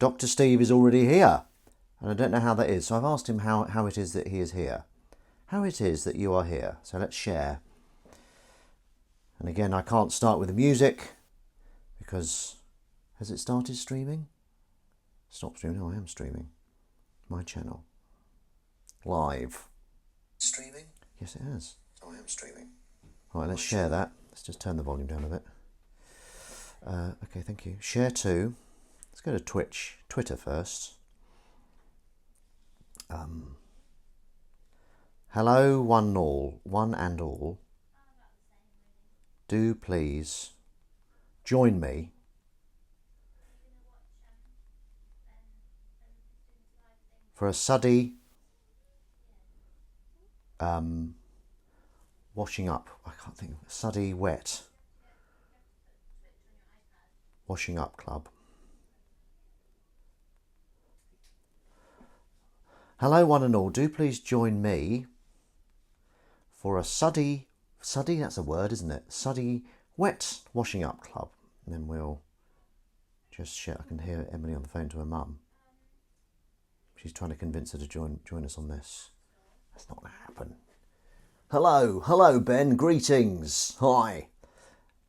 Dr. Steve is already here. And I don't know how that is. So I've asked him how it is that he is here. How it is that you are here. So let's share. And again, I can't start with the music because... Has it started streaming? Stop streaming. No, I am streaming. My channel. Live. Streaming? Yes, it has. Oh, I am streaming. Right, let's share that. Let's just turn the volume down a bit. Okay, thank you. Share to. Let's go to Twitter first. Hello, one and all. Do please join me for a suddy washing up. I can't think of it. Suddy wet washing up club. Hello, one and all. Do please join me for a suddy, that's a word, isn't it? Suddy wet washing up club. And then we'll just share. I can hear Emily on the phone to her mum. She's trying to convince her to join us on this. That's not going to happen. Hello, Ben. Greetings. Hi.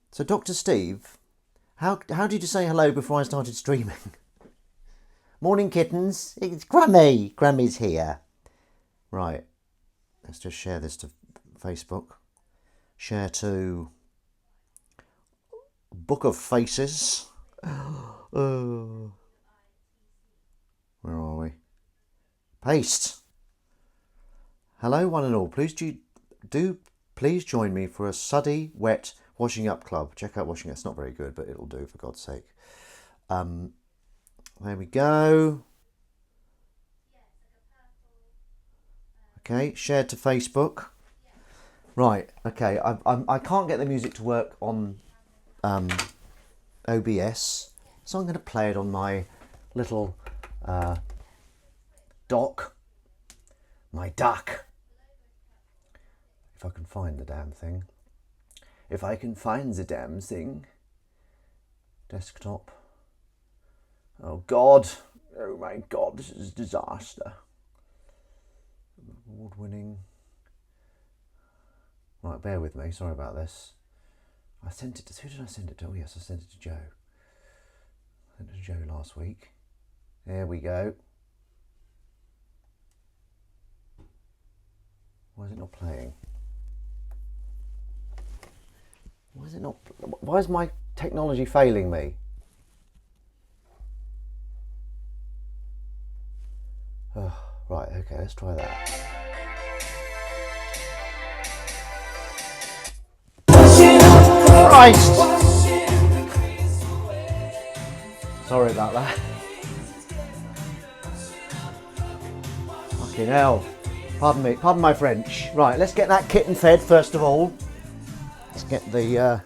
So, Dr. Steve, how did you say hello before I started streaming? Morning, kittens. It's Grummy. Grummy's here. Right. Let's just share this to Facebook. Share to Book of Faces. Where are we? Paste. Hello, one and all. Please please join me for a suddy wet washing up club. Check out washing. It's not very good, but it'll do for God's sake. There we go. Okay, shared to Facebook. Right. Okay. I can't get the music to work on OBS, so I'm going to play it on my little dock. My duck. If I can find the damn thing. If I can find the damn thing. Desktop. Oh God. Oh my God, this is a disaster. Award-winning. Right, bear with me. Sorry about this. I sent it to... Who did I send it to? Oh yes, I sent it to Joe. I sent it to Joe last week. There we go. Why is it not playing? Why is it not... Why is my technology failing me? Oh, right, okay, let's try that. Christ! Sorry about that. Fucking hell. Pardon me, pardon my French. Right, let's get that kitten fed first of all. Let's get the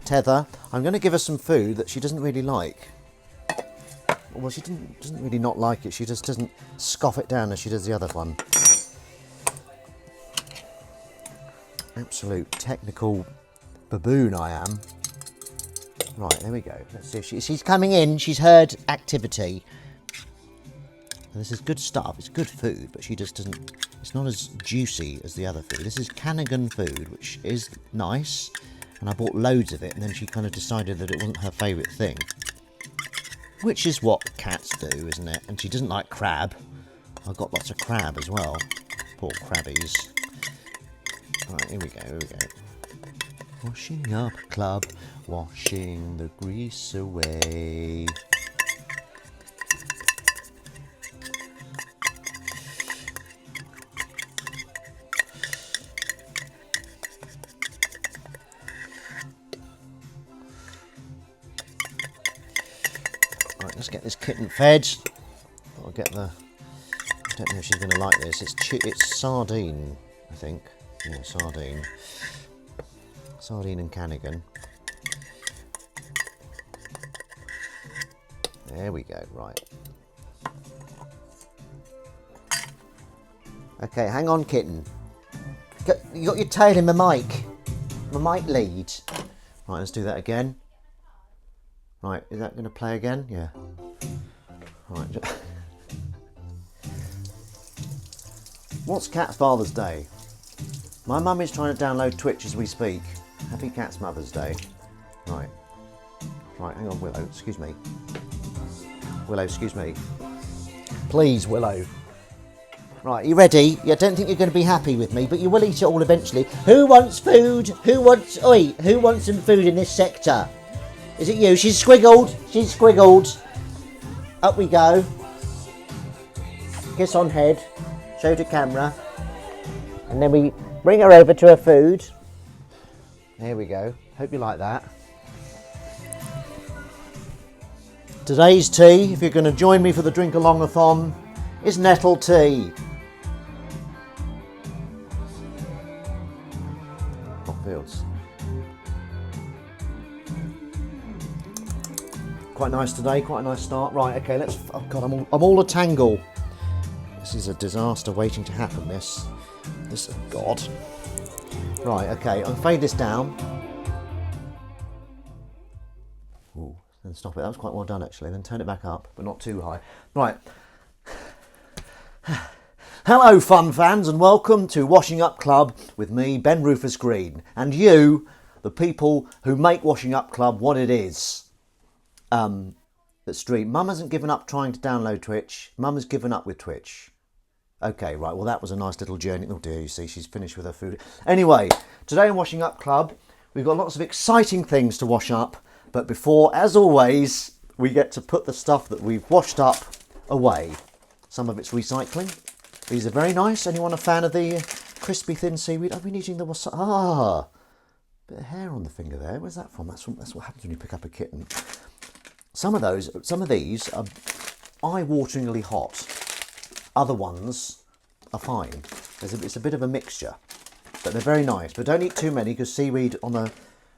tether. I'm going to give her some food that she doesn't really like. Well, she doesn't really not like it. She just doesn't scoff it down as she does the other one. Absolute technical baboon I am. Right, there we go. Let's see if she's coming in. She's heard activity. And this is good stuff. It's good food, but she just doesn't... It's not as juicy as the other food. This is Canagan food, which is nice. And I bought loads of it, and then she kind of decided that it wasn't her favourite thing. Which is what cats do, isn't it? And she doesn't like crab. I've got lots of crab as well. Poor crabbies. Right, here we go. Washing up club, washing the grease away. Right, let's get this kitten fed. I'll get the... I don't know if she's going to like this. It's sardine, I think. Yeah, sardine. Sardine and Canagan. There we go, right. Okay, hang on, kitten. You got your tail in my mic. My mic lead. Right, let's do that again. Right, is that going to play again? Yeah. Right. What's Cat's Father's Day? My mum is trying to download Twitch as we speak. Happy Cat's Mother's Day. Right. Right, hang on, Willow, excuse me. Willow, excuse me. Please, Willow. Right, you ready? I don't think you're going to be happy with me, but you will eat it all eventually. Who wants food? Who wants some food in this sector? Is it you? She's squiggled. She's squiggled. Up we go. Kiss on head. Show to camera. And then we bring her over to her food. There we go. Hope you like that. Today's tea, if you're going to join me for the drink along-a-thon, is nettle tea. Fields. Quite nice today, quite a nice start. Right, okay, let's... Oh God, I'm all a tangle. This is a disaster waiting to happen, this. Oh God. Right, okay, I'll fade this down. Ooh, then stop it. That was quite well done, actually. Then turn it back up, but not too high. Right. Hello fun fans and welcome to Washing Up Club with me, Ben Rufus Green, and you, the people who make Washing Up Club what it is. That stream. Mum hasn't given up trying to download Twitch. Mum has given up with Twitch. Okay, right, well that was a nice little journey. Oh dear, you see, she's finished with her food. Anyway, today in Washing Up Club, we've got lots of exciting things to wash up, but before, as always, we get to put the stuff that we've washed up away. Some of it's recycling. These are very nice. Anyone a fan of the crispy thin seaweed? I've been eating the wasabi. Ah, bit of hair on the finger there. Where's that from? That's what happens when you pick up a kitten. Some of these are eye-wateringly hot. Other ones are fine. It's a bit of a mixture, but they're very nice. But don't eat too many because seaweed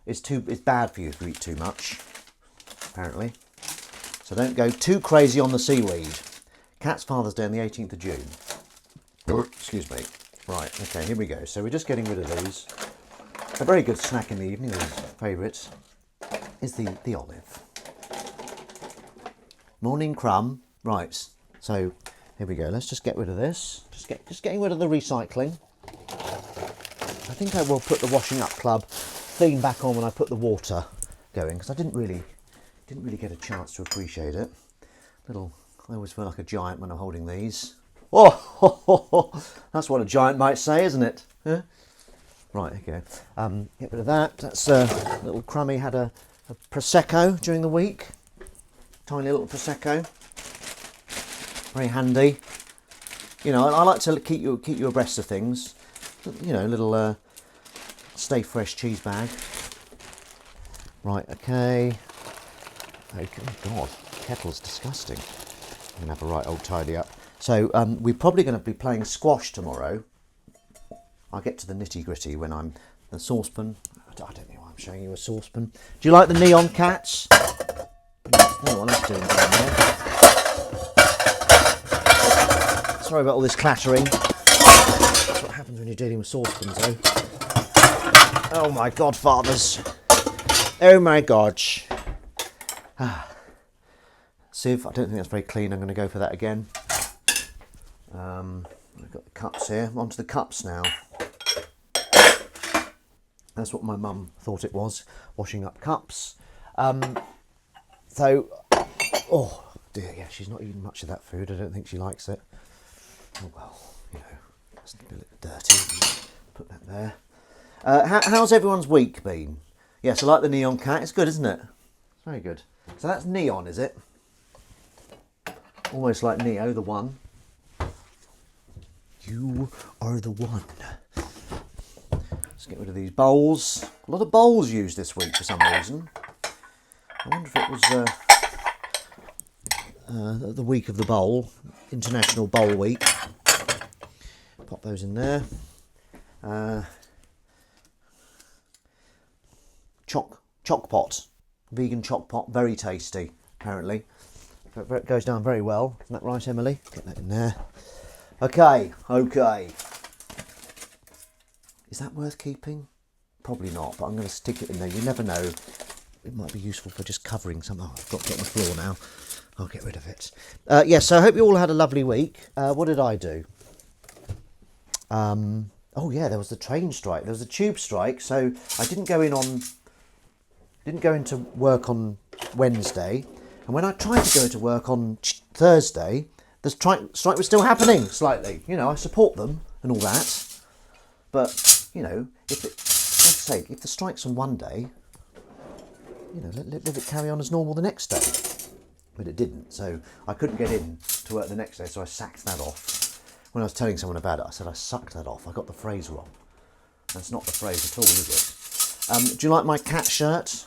is bad for you if you eat too much. Apparently, so don't go too crazy on the seaweed. Cat's Father's Day on the 18th of June. Excuse me. Right, okay, here we go. So we're just getting rid of these. A very good snack in the evening, these favourites, is the olive. Morning crumb. Right, so here we go. Let's just get rid of this. Just getting rid of the recycling. I think I will put the Washing Up Club theme back on when I put the water going, because I didn't really get a chance to appreciate it. I always feel like a giant when I'm holding these. Oh, that's what a giant might say, isn't it? Huh? Right, okay. Get rid of that. That's little Crummy had a Prosecco during the week. Tiny little Prosecco. Very handy. You know, I like to keep you abreast of things. You know, little Stay Fresh cheese bag. Right, okay. Oh God, kettle's disgusting. I'm going to have a right old tidy up. So we're probably going to be playing squash tomorrow. I'll get to the nitty gritty when I'm the saucepan. I don't know why I'm showing you a saucepan. Do you like the neon cats? Oh, what that's doing down there. Sorry about all this clattering. That's what happens when you're dealing with saucepans, though. Oh my God, fathers. Oh my gosh. Sieve, I don't think that's very clean. I'm going to go for that again. I've got the cups here. On to the cups now. That's what my mum thought it was, washing up cups. So, oh dear, yeah, she's not eating much of that food. I don't think she likes it. Oh well, you know, it's a bit dirty. Put that there. How's everyone's week been? Yes, I like the neon cat. It's good, isn't it? It's very good. So that's neon, is it? Almost like Neo, the one. You are the one. Let's get rid of these bowls. A lot of bowls used this week for some reason. I wonder if it was the week of the bowl, International Bowl Week. Pop those in there. Choc pot, vegan choc pot, very tasty apparently. It goes down very well. Isn't that right, Emily? Get that in there. Okay. Is that worth keeping? Probably not, but I'm going to stick it in there. You never know. It might be useful for just covering some. Oh, I've got to get on the floor now. I'll get rid of it. Yes, so I hope you all had a lovely week. What did I do? Oh yeah, there was the train strike. There was a tube strike, so I didn't go into work on Wednesday, and when I tried to go to work on Thursday, the strike was still happening slightly. You know, I support them and all that, but you know, if the strike's on one day, you know, let it carry on as normal the next day. But it didn't, so I couldn't get in to work the next day, so I sacked that off. When I was telling someone about it, I said I sucked that off. I got the phrase wrong. That's not the phrase at all, is it? Do you like my cat shirt?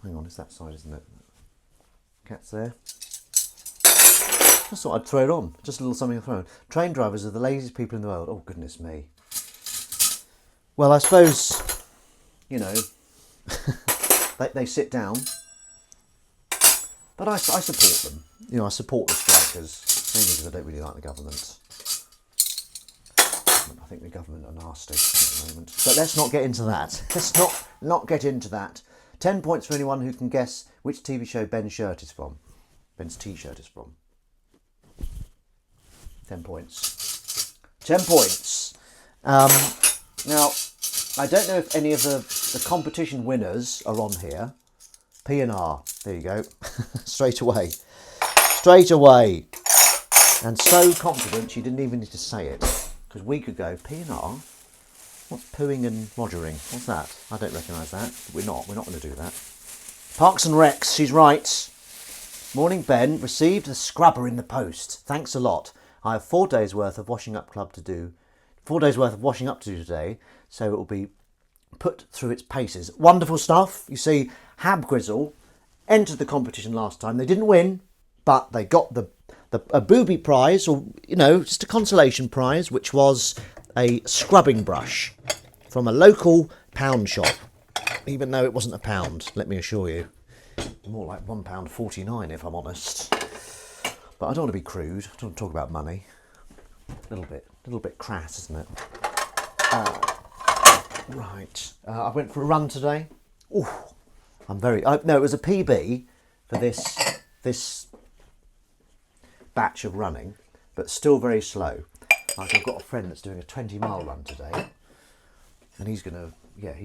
Hang on, it's that side, isn't it? Cat's there. Just thought I'd throw it on. Just a little something to throw on. Train drivers are the laziest people in the world. Oh, goodness me. Well, I suppose, you know, they sit down. But I support them. You know, I support the strikers. Mainly because I don't really like the government. I think the government are nasty at the moment. But let's not get into that. Let's not get into that. 10 points for anyone who can guess which TV show Ben's shirt is from. Ben's T-shirt is from. 10 points. 10 points. Now, I don't know if any of the competition winners are on here. P&R. There you go. Straight away. Straight away. And so confident you didn't even need to say it. Because we could go, P&R? What's pooing and rogering? What's that? I don't recognise that. We're not going to do that. Parks and Recs, she's right. Morning, Ben. Received the scrubber in the post. Thanks a lot. I have 4 days worth of washing up to do today, so it will be put through its paces. Wonderful stuff. You see, Hab Grizzle entered the competition last time. They didn't win, but they got a booby prize, or, you know, just a consolation prize, which was a scrubbing brush from a local pound shop. Even though it wasn't a pound, let me assure you. More like £1.49 if I'm honest. But I don't want to be crude. I don't want to talk about money. A little bit crass, isn't it? Right. I went for a run today. Ooh, no, it was a PB for this batch of running, but still very slow. Like, I've got a friend that's doing a 20-mile run today, and he's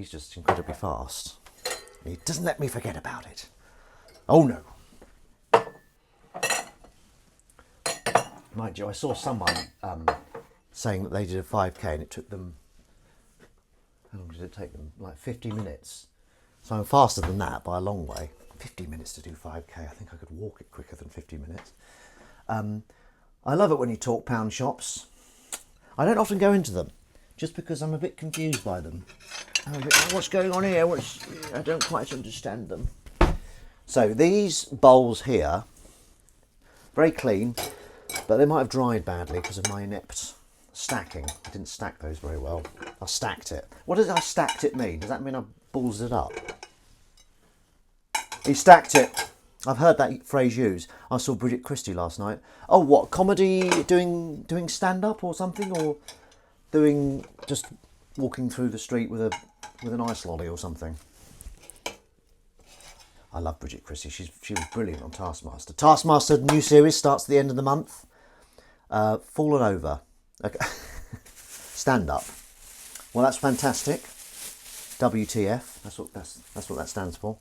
just incredibly fast. He doesn't let me forget about it. Oh no. Mind you, I saw someone saying that they did a 5k and it took them, how long did it take them? Like 50 minutes. So I'm faster than that by a long way. 50 minutes to do 5k. I think I could walk it quicker than 50 minutes. I love it when you talk pound shops. I don't often go into them, just because I'm a bit confused by them. I'm a bit, what's going on here? I don't quite understand them. So these bowls here, very clean, but they might have dried badly because of my inept stacking. I didn't stack those very well. I stacked it. What does I stacked it mean? Does that mean I balls it up? He stacked it. I've heard that phrase used. I saw Bridget Christie last night. Oh, what, comedy, doing stand-up or something? Or doing, just walking through the street with an ice lolly or something? I love Bridget Christie. She was brilliant on Taskmaster. Taskmaster new series starts at the end of the month. Fallen Over. Okay. Stand up. Well, that's fantastic. WTF. That's what that stands for.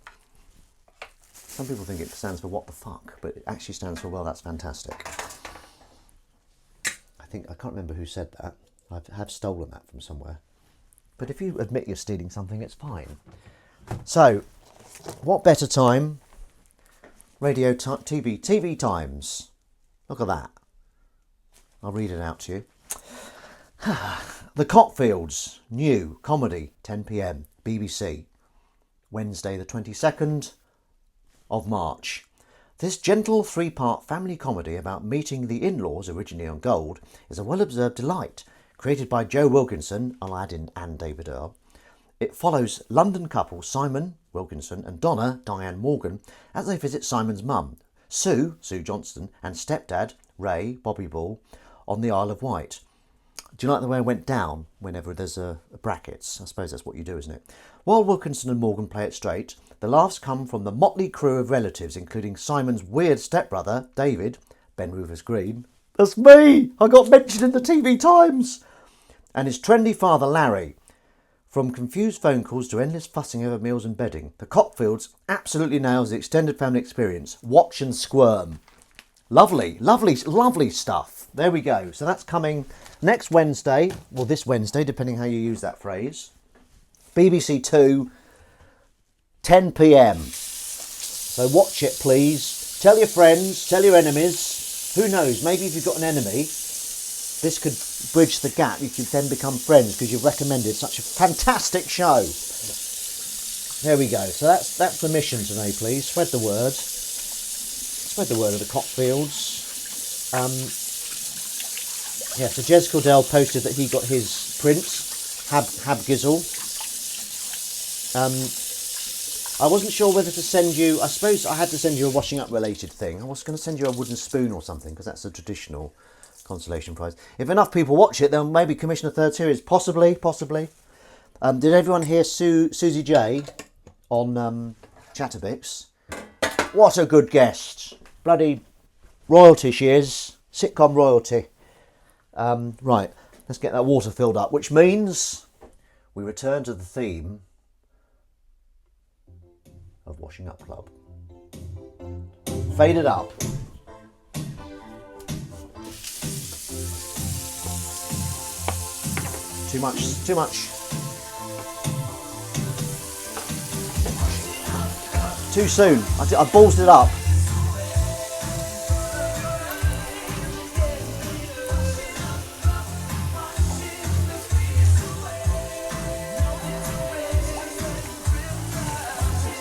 Some people think it stands for what the fuck, but it actually stands for, well, that's fantastic. I can't remember who said that. I have stolen that from somewhere. But if you admit you're stealing something, it's fine. So, what better time? TV Times. Look at that. I'll read it out to you. The Cockfields, new comedy, 10 p.m, BBC, Wednesday the 22nd of March. This gentle three-part family comedy about meeting the in-laws, originally on Gold, is a well-observed delight, created by Joe Wilkinson, Aladdin and David Earl. It follows London couple Simon Wilkinson and Donna Diane Morgan as they visit Simon's mum, Sue Johnston, and stepdad, Ray Bobby Ball, on the Isle of Wight. Do you like the way I went down whenever there's a brackets? I suppose that's what you do, isn't it? While Wilkinson and Morgan play it straight, The laughs come from the motley crew of relatives, including Simon's weird stepbrother, David, Ben Rufus Green. That's me! I got mentioned in the TV Times! And his trendy father, Larry. From confused phone calls to endless fussing over meals and bedding, the Copfields absolutely nails the extended family experience. Watch and squirm. Lovely, lovely, lovely stuff. There we go. So that's coming next Wednesday, or this Wednesday, depending how you use that phrase. BBC 2, 10 p.m. So watch it, please. Tell your friends, tell your enemies. Who knows, maybe if you've got an enemy, this could bridge the gap. You could then become friends because you've recommended such a fantastic show. There we go. So that's the mission today, please. Spread the word. Spread the word of the Copfields. Yeah, so Jez Cordell posted that he got his prints, Hab Gizzle. I wasn't sure whether to send you, I suppose I had to send you a washing up related thing. I was going to send you a wooden spoon or something because that's a traditional consolation prize. If enough people watch it, they'll maybe commission a third series. Possibly. Did everyone hear Susie J on Chatterbix? What a good guest. Bloody royalty she is. Sitcom royalty. Right, let's get that water filled up, which means we return to the theme of Washing Up Club. Fade it up. Too much. Too soon. I ballsed it up.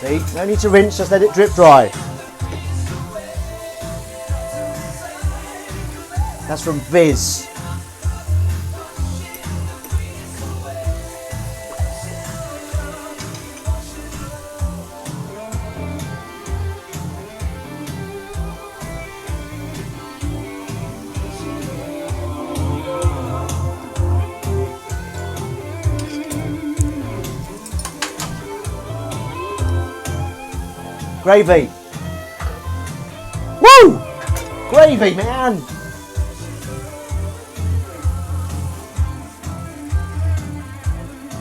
See, no need to rinse, just let it drip dry. That's from Viz. Gravy. Woo! Gravy, man.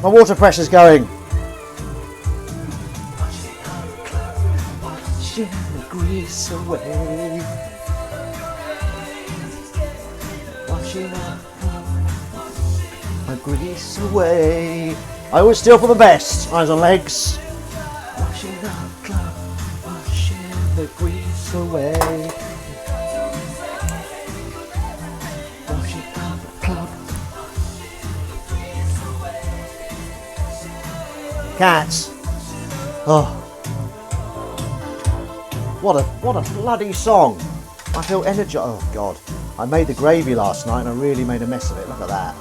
My water pressure's going. Washing the grease away. Washing the grease away. I always steal for the best. Eyes on legs. Washing up club. The grease away. Washing up the club. Cats. Oh. What a bloody song. I feel energy. Oh God. I made the gravy last night and I really made a mess of it. Look at that.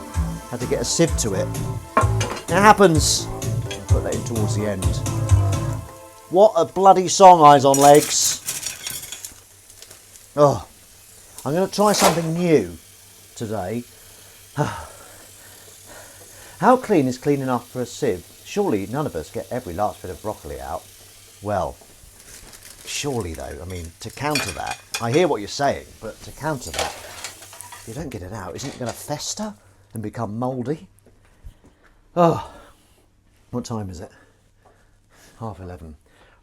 Had to get a sieve to it. It happens. I'll put that in towards the end. What a bloody song, Eyes on Legs. Oh, I'm going to try something new today. How clean is clean enough for a sieve? Surely none of us get every last bit of broccoli out. Well, surely though, I mean, to counter that, I hear what you're saying, but to counter that, if you don't get it out, isn't it going to fester and become mouldy? Oh, what time is it? 11:30.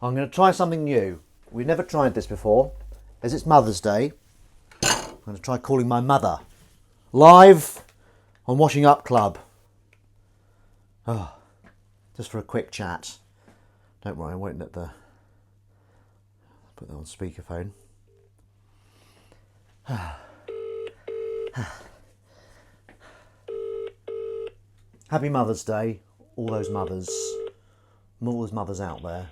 I'm going to try something new. We've never tried this before. As it's Mother's Day, I'm going to try calling my mother. Live on Washing Up Club. Oh, just for a quick chat. Don't worry, I won't let the... Put that on speakerphone. Happy Mother's Day, all those mothers. All those mothers out there.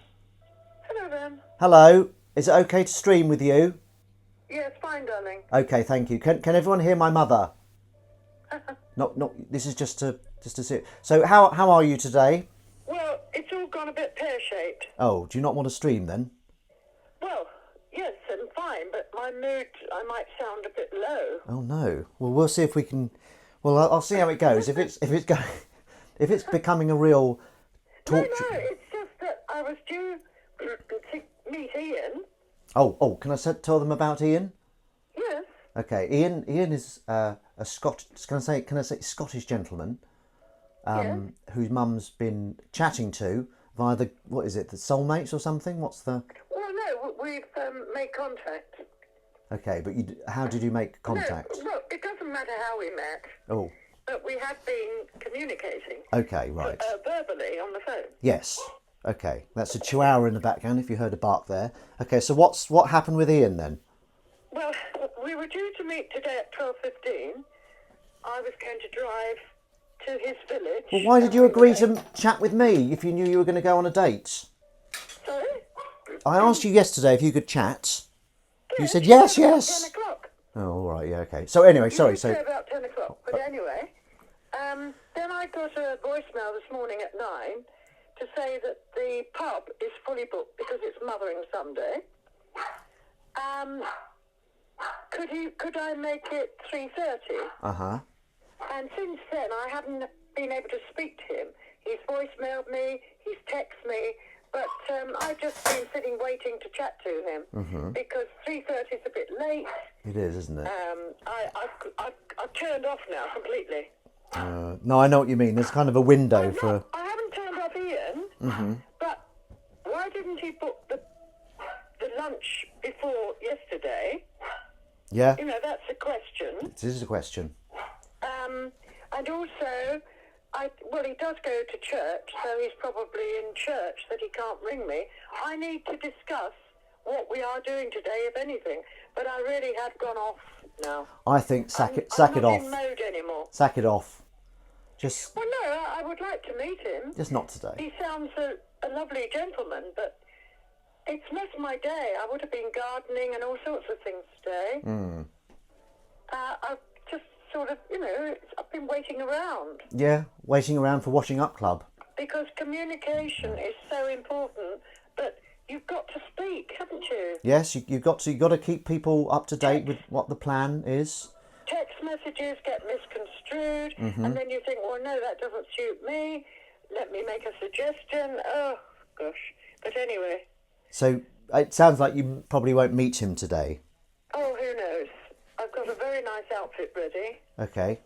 Hello, Ben. Hello. Is it okay to stream with you? Yes, fine, darling. Okay, thank you. Can everyone hear my mother? Not. This is just to see. So how are you today? Well, it's all gone a bit pear-shaped. Oh, do you not want to stream then? Well, yes, I'm fine, but my mood, I might sound a bit low. Oh no. Well, we'll see if we can. Well, I'll see how it goes. If it's becoming a real torture. No, it's just that I was due to meet Ian. Oh, can I tell them about Ian? Yes. Okay, Ian is a Can I say Scottish gentleman Yes. whose mum's been chatting to via the what is it, the Soulmates or something? What's the Well, no, we've made contact. okay? But how did you make contact? No, well, it doesn't matter how we met, Oh, but we have been communicating okay, right. verbally on the phone. Yes. Okay, that's a chihuahua in the background. If you heard a bark there. Okay, so what happened with Ian then? Well, we were due to meet today at 12:15. I was going to drive to his village. Well, why did you agree to chat with me if you knew you were going to go on a date? Sorry? I asked you yesterday if you could chat. You said Yes, yes, about yes. 10 o'clock. Oh, all right, yeah, okay. So anyway, sorry. You So said about 10 o'clock. But anyway, then I got a voicemail this morning at 9 to say that the pub is fully booked because it's Mothering Sunday. Could I make it 3:30? And since then, I haven't been able to speak to him. He's voicemailed me, he's texted me, but I've just been sitting waiting to chat to him because 3:30 is a bit late. it is, isn't it? I've turned off now completely. No, I know what you mean. There's kind of a window for. I haven't turned off Ian, but why didn't he book the lunch before yesterday? Yeah, You know, that's a question. this is a question. And also, he does go to church, so he's probably in church that he can't ring me. I need to discuss what we are doing today, if anything. But I really have gone off now. I think sack I'm it not off. in mode anymore. Sack it off. Just Well, no, I would like to meet him. not today. He sounds a lovely gentleman, but it's messed my day. I would have been gardening and all sorts of things today. I've just sort of, I've been waiting around Yeah, waiting around for Washing Up Club. because communication is so important. But you've got to speak, haven't you? Yes, you've got to keep people up to date with what the plan is. Text messages get misconstrued, and then you think, well, no, that doesn't suit me. Let me make a suggestion. Oh, gosh. But anyway. So it sounds like you probably won't meet him today. Oh, who knows? I've got a very nice outfit ready. Okay.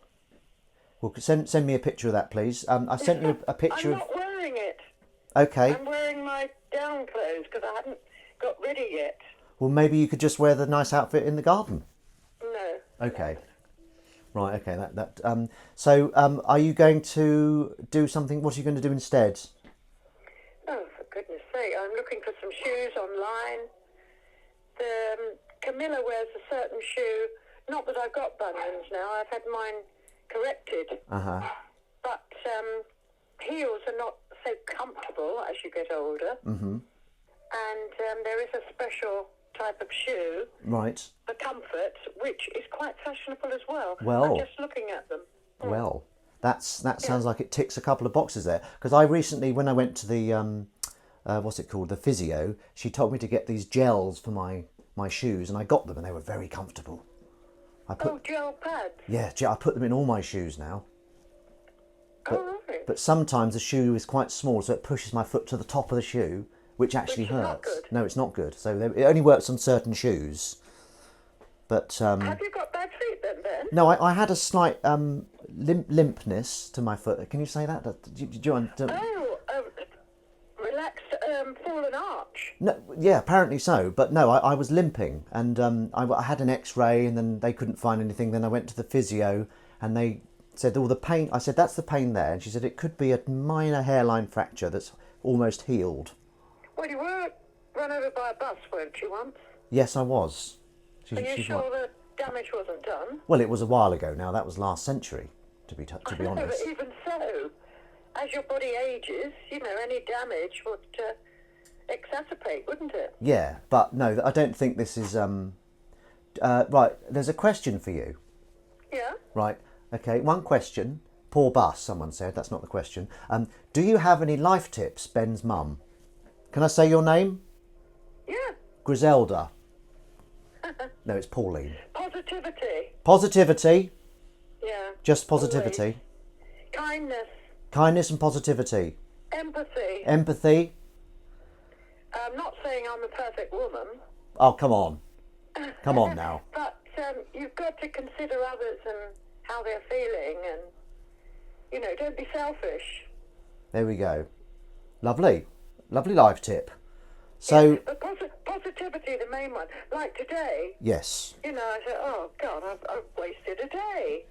Well, send me a picture of that, please. I sent you a picture I'm not wearing it. Okay. I'm wearing my down clothes because I haven't got ready yet. Well, maybe you could just wear the nice outfit in the garden. No. Okay. Right. Okay. So, are you going to do something? What are you going to do instead? Oh, for goodness sake, I'm looking for some shoes online. Camilla wears a certain shoe. Not that I've got bunions now. I've had mine corrected. But heels are not so comfortable as you get older. And there is a special type of shoe Right. for comfort, which is quite fashionable as well. Well. I'm just looking at them. Well, that sounds like it ticks a couple of boxes there. Because I recently, when I went to the what's it called, the physio, she told me to get these gels for my shoes, and I got them, and they were very comfortable. Gel pads. Yeah, I put them in all my shoes now. Right. But sometimes the shoe is quite small, so it pushes my foot to the top of the shoe, which actually Which is not hurts. good. No, it's not good. So it only works on certain shoes. But Have you got bad feet then, Ben? no, I had a slight limpness to my foot. Can you say that? Do you understand? Relaxed fallen arch. No, yeah, apparently so. But no, I was limping, and I had an X-ray, and then they couldn't find anything. Then I went to the physio, and they said, "Oh, the pain." I said, "That's the pain there," and she said, "It could be a minor hairline fracture that's almost healed." Well, you were run over by a bus, weren't you, once? Yes, I was. Are you she's sure right. the damage wasn't done? Well, it was a while ago now. That was last century, to be No, honest. but even so, as your body ages, any damage would exacerbate, wouldn't it? Yeah, but no, I don't think this is right. There's a question for you. Yeah? Right. Okay. One question. Poor bus. Someone said that's not the question. Do you have any life tips, Ben's mum? Can I say your name? Yeah. Griselda. No, it's Pauline. Positivity. Positivity. Yeah. Just positivity. Kindness. Kindness and positivity. Empathy. Empathy. I'm not saying I'm a perfect woman. Oh, come on. Come on now. But you've got to consider others and how they're feeling, and, you know, don't be selfish. There we go. Lovely. Lovely life tip. So... Yeah, but positivity, the main one. Like today, Yes. you know, I said, oh, God, I've wasted a day.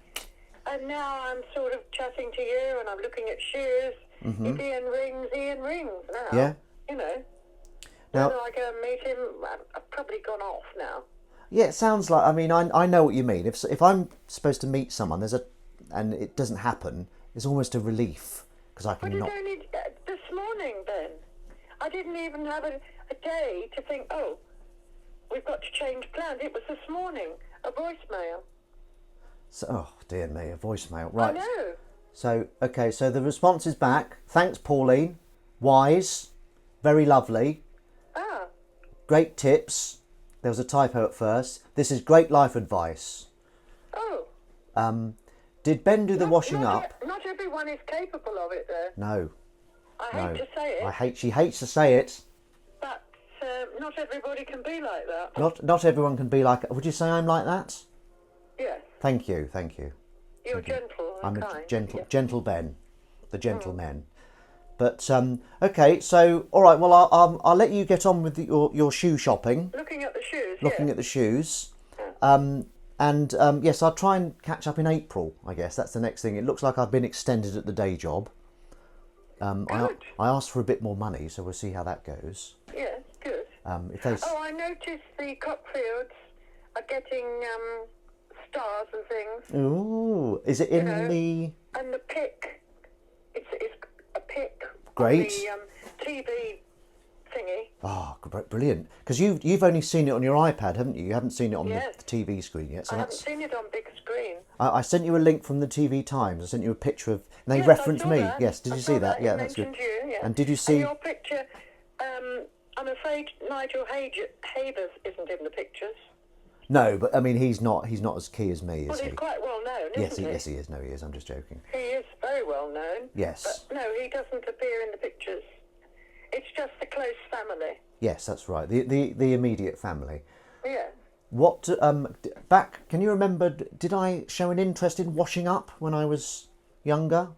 And now I'm sort of chatting to you, and I'm looking at shoes. If Ian rings now. Yeah. You know. Now, Whether I go and meet him, I've probably gone off now. yeah, it sounds like, I mean, I know what you mean. If I'm supposed to meet someone, and it doesn't happen, it's almost a relief, because I But can it not... only this morning, Ben. I didn't even have a day to think, oh, we've got to change plans. It was this morning, a voicemail. So, oh, dear me, a voicemail. Right. I know. So, okay, so the response is back. Thanks, Pauline. Wise. Very lovely. Ah, Great tips. There was a typo at first. This is great life advice. oh. Did Ben do the washing up? Not everyone is capable of it, though. No. I No. hate to say it, She hates to say it. but not everybody can be like that. Not everyone can be like... Would you say I'm like that? Yes, Thank you, thank you. you're gentle and I'm kind. a gentle, Yeah. gentle Ben, the gentleman. But okay, so all right. Well, I'll let you get on with your shoe shopping, Looking at the shoes, looking yeah. at the shoes. And yes, I'll try and catch up in April. I guess that's the next thing. It looks like I've been extended at the day job. I asked for a bit more money, so we'll see how that goes. Yeah, good. If they Oh, I noticed the Cockfields are getting stars and things. ooh, is it in know, the And the pic, it's a pic Great. on the TV thingy. brilliant? Because you've only seen it on your iPad, haven't you? You haven't seen it on Yes. the TV screen yet. So I haven't that's. seen it on big screen. I sent you a link from the TV Times. I sent you a picture of. And they Yes, referenced I saw me. that. Yes, did I you saw see that? It Yeah, that's good. mentioned you, yeah. And did you see? And your picture, I'm afraid Nigel Havers isn't in the pictures. No, but I mean, he's not as key as me, Well, is he? he's quite well known, Yes, isn't he? yes, he is. No, he is. I'm just joking. He is very well known. Yes. But no, he doesn't appear in the pictures. It's just the close family. Yes, that's right. The immediate family. Yeah. What back? Can you remember? Did I show an interest in washing up when I was younger?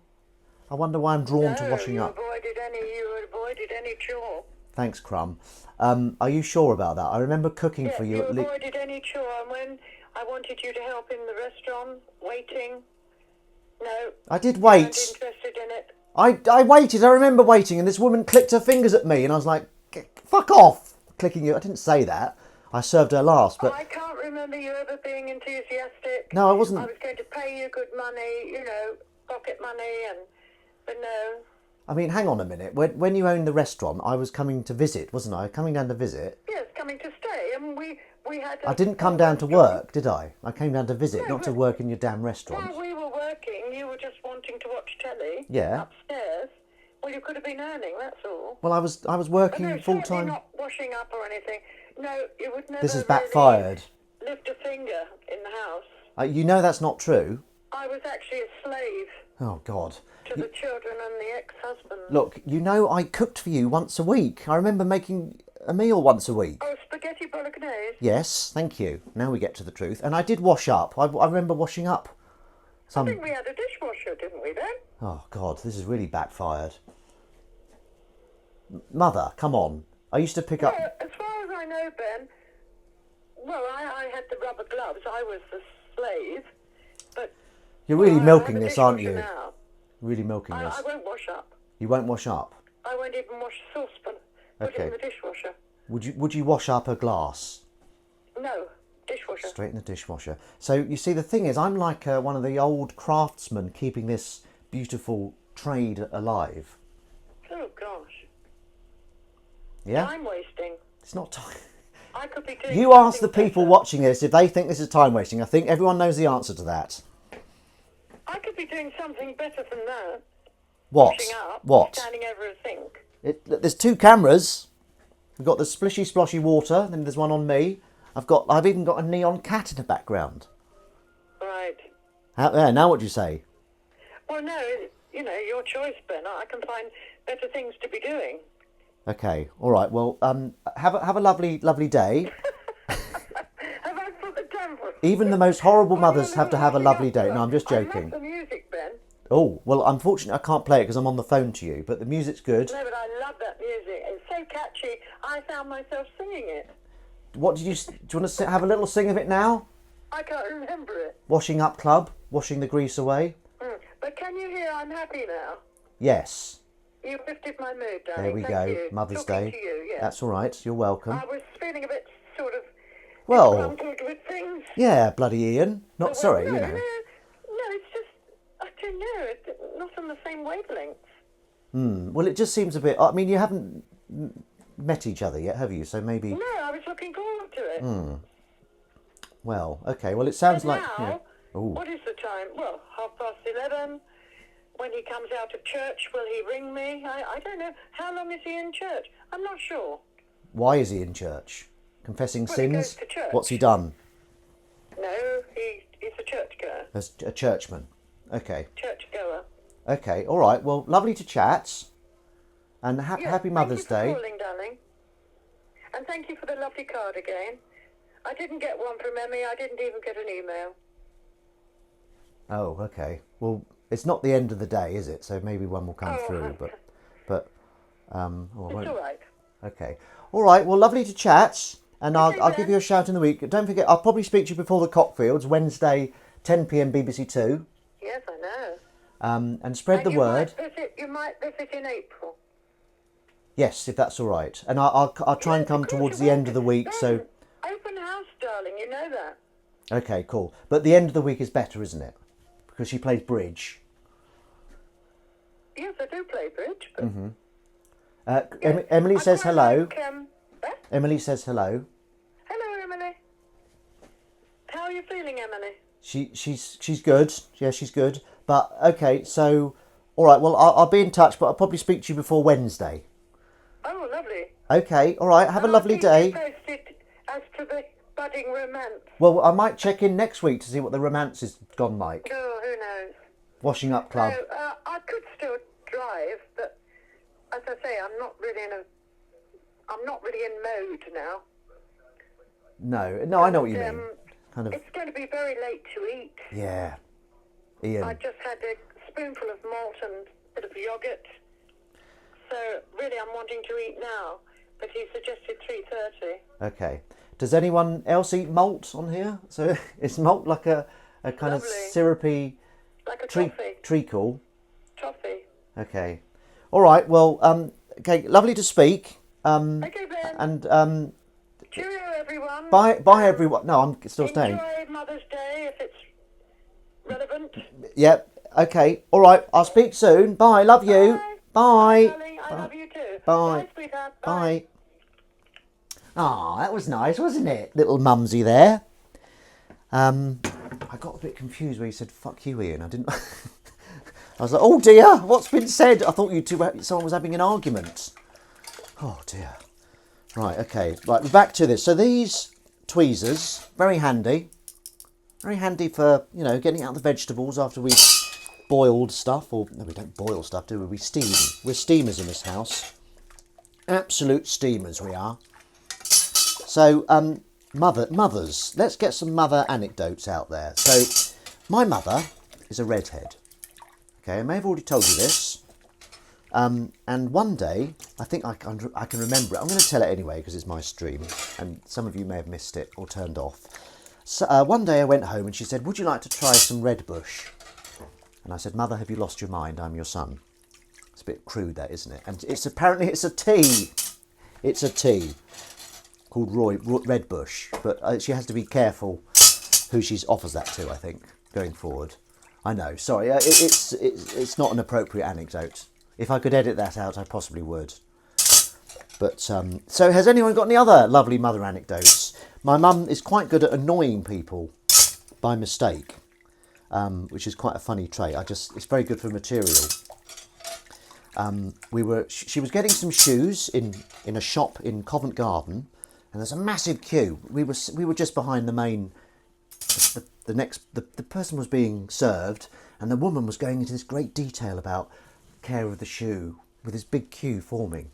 I wonder why I'm drawn to washing you up. You avoided any chore. Thanks, Crumb. Are you sure about that? I remember cooking Yeah, for you. you avoided any chore, and when I wanted you to help in the restaurant, waiting, no. I did You wait. weren't interested in it. I waited. I remember waiting, and this woman clicked her fingers at me, and I was like, "Fuck off!" Clicking you. I didn't say that. I served her last, but I can't remember you ever being enthusiastic. no, I wasn't. I was going to pay you good money, you know, pocket money, but no. I mean, hang on a minute. When you owned the restaurant, I was coming to visit, wasn't I? Coming down to visit. Yes, coming to stay, and we had. I didn't come down to work, did I? I came down to visit, not to work in your damn restaurant. While we were working, you were just wanting to watch telly. Yeah. Upstairs. Well, you could have been earning. That's all. Well, I was But working no, full certainly time. not washing up or anything. No, you would never. This has really backfired. lift a finger in the house. You know that's not true. I was actually a slave Oh God. to the children and the ex-husband. Look, you know I cooked for you once a week. I remember making a meal once a week. Oh, spaghetti bolognese. Yes, thank you. Now we get to the truth. And I did wash up. I remember washing up. I think we had a dishwasher, didn't we, then? Oh God, this has really backfired. Mother, come on. I used to pick up. Well, as far as I know, Ben, well, I had the rubber gloves. I was the slave. But You're really well, I milking have a this, aren't dishwasher you? Now. Really milking I this. won't wash up. You won't wash up. I won't even wash the saucepan. Put Okay. it in the dishwasher. Would you wash up a glass? No, dishwasher. Straight in the dishwasher. So you see, the thing is, I'm like one of the old craftsmen keeping this beautiful trade alive. Oh, gosh. Yeah, Time wasting. it's not time. I could be doing You ask the something people better. watching this if they think this is time wasting. I think everyone knows the answer to that. I could be doing something better than that. What? Washing up, What? standing over a sink. There's two cameras. We've got the splishy sploshy water. Then there's one on me. I've even got a neon cat in the background. Right. Out there. Now what do you say? Well, no, you know, your choice, Ben. I can find better things to be doing. Okay, all right. Well, have a lovely day. Have I put the tempo? Even the most horrible Oh, mothers you're have to have a washing lovely up day. No, club. I'm just I love joking. the music, Ben. Oh, well, unfortunately, I can't play it because I'm on the phone to you. But the music's good. No, but I love that music. It's so catchy. I found myself singing it. What did you? Do you want to have a little sing of it now? I can't remember it. Washing up club, washing the grease away. But can you hear I'm happy now? Yes. You lifted my mood, darling. There we Thank go. you. Mother's Talking Day. to you, yeah. That's all right. You're welcome. I was feeling a bit sort of Well, disgruntled with things. yeah, bloody Ian. Not sorry, no, you know. No, it's just, I don't know, it's not on the same wavelength. Well, it just seems a bit. I mean, you haven't met each other yet, have you? So maybe. No, I was looking forward to it. Well, okay. Well, it sounds But like. now, Ooh. what is the time? Well, 11:30. When he comes out of church, will he ring me? I don't know. How long is he in church? I'm not sure. Why is he in church? Confessing Well, he sins? goes to church. What's he done? No, he's a churchgoer. As a churchman. Okay. Churchgoer. Okay. All right. Well, lovely to chat. And Yes, happy Mother's thank you Day. for calling, darling. And thank you for the lovely card again. I didn't get one from Emmy. I didn't even get an email. Oh, okay. Well, it's not the end of the day, is it? So maybe one will come through. But oh, I It's won't. all right. Okay. All right. Well, lovely to chat. And Okay, I'll give then. you a shout in the week. Don't forget, I'll probably speak to you before the Cockfields, Wednesday, 10 p.m. BBC Two. Yes, I know. And spread the word. You might visit in April. Yes, if that's all right. And I'll try and Yes, come of course towards you the will. end of the week. So Open house, darling. You know that. okay, cool. But the end of the week is better, isn't it? Because she plays bridge. Yes, I do play bridge. But Emily I says quite hello. like, Emily says hello. hello, Emily. How are you feeling, Emily? She's good. Yeah, she's good. But okay, so all right. Well, I'll be in touch, but I'll probably speak to you before Wednesday. Oh, lovely. Okay. All right. Have a And lovely I'll keep day. you posted as to the budding romance. Well, I might check in next week to see what the romance has gone like. Oh, who knows? Washing up club. No, I could still drive, but as I say, I'm not really in mode now. No, I know what you mean. Kind of. It's going to be very late to eat. Yeah. I Ian. just had a spoonful of malt and a bit of yogurt. So really, I'm wanting to eat now. But he suggested 3:30. Okay. Does anyone else eat malt on here? So is malt like a kind of Lovely. syrupy Like a toffee. treacle? Toffee. Okay. All right. Well, okay. Lovely to speak. Okay, Ben. And Cheerio, everyone. bye everyone. No, I'm still staying. Enjoy Mother's Day if it's relevant. Yep. Okay. All right. I'll speak soon. Bye. Love you. Bye. Darling, I love you too. Bye. Bye, sweetheart. Bye. Ah, that was nice, wasn't it? Little mumsy there. I got a bit confused where you said "fuck you, Ian." I didn't. I was like, "Oh dear, what's been said?" I thought someone was having an argument. Oh dear. Right. Okay. Right. We're back to this. So these tweezers, very handy. Very handy for getting out the vegetables after we've boiled stuff. Or no, we don't boil stuff, do we? We steam. We're steamers in this house. Absolute steamers we are. So, mothers. Let's get some mother anecdotes out there. So, my mother is a redhead. Okay, I may have already told you this. And one day, I think I can remember it. I'm going to tell it anyway because it's my stream, and some of you may have missed it or turned off. So, one day I went home and she said, "Would you like to try some Red Bush?" And I said, "Mother, have you lost your mind? I'm your son." It's a bit crude, that, isn't it? And it's a tea. It's a tea called Red Bush, but she has to be careful who she offers that to, I think, going forward. I know, sorry, it's not an appropriate anecdote. If I could edit that out, I possibly would. But, so has anyone got any other lovely mother anecdotes? My mum is quite good at annoying people by mistake, which is quite a funny trait. It's very good for material. She was getting some shoes in a shop in Covent Garden, and there's a massive queue. We were just behind the main. The person was being served, and the woman was going into this great detail about care of the shoe with this big queue forming.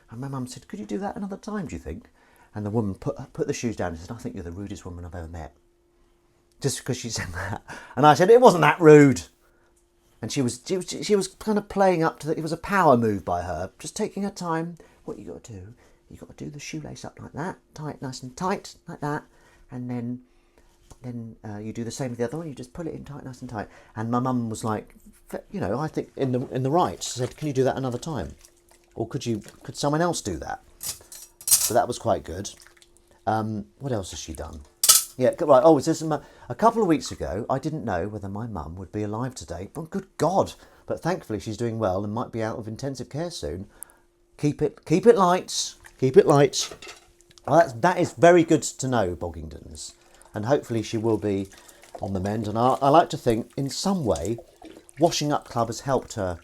And my mum said, could you do that another time, do you think? And the woman put the shoes down and said, I think you're the rudest woman I've ever met. Just because she said that. And I said, it wasn't that rude. And she was kind of playing up to it was a power move by her, just taking her time. What you got to do, you got to do the shoelace up like that, tight, nice and tight, like that, and then you do the same with the other one. You just pull it in tight, nice and tight. And my mum was like, I think in the right, said, can you do that another time, or could someone else do that? So that was quite good. What else has she done? Yeah, right. Oh, it's just a couple of weeks ago, I didn't know whether my mum would be alive today. But good God! But thankfully, she's doing well and might be out of intensive care soon. Keep it light. Keep it light. Well, that is very good to know, Boggingtons. And hopefully she will be on the mend. And I like to think, in some way, Washing Up Club has helped her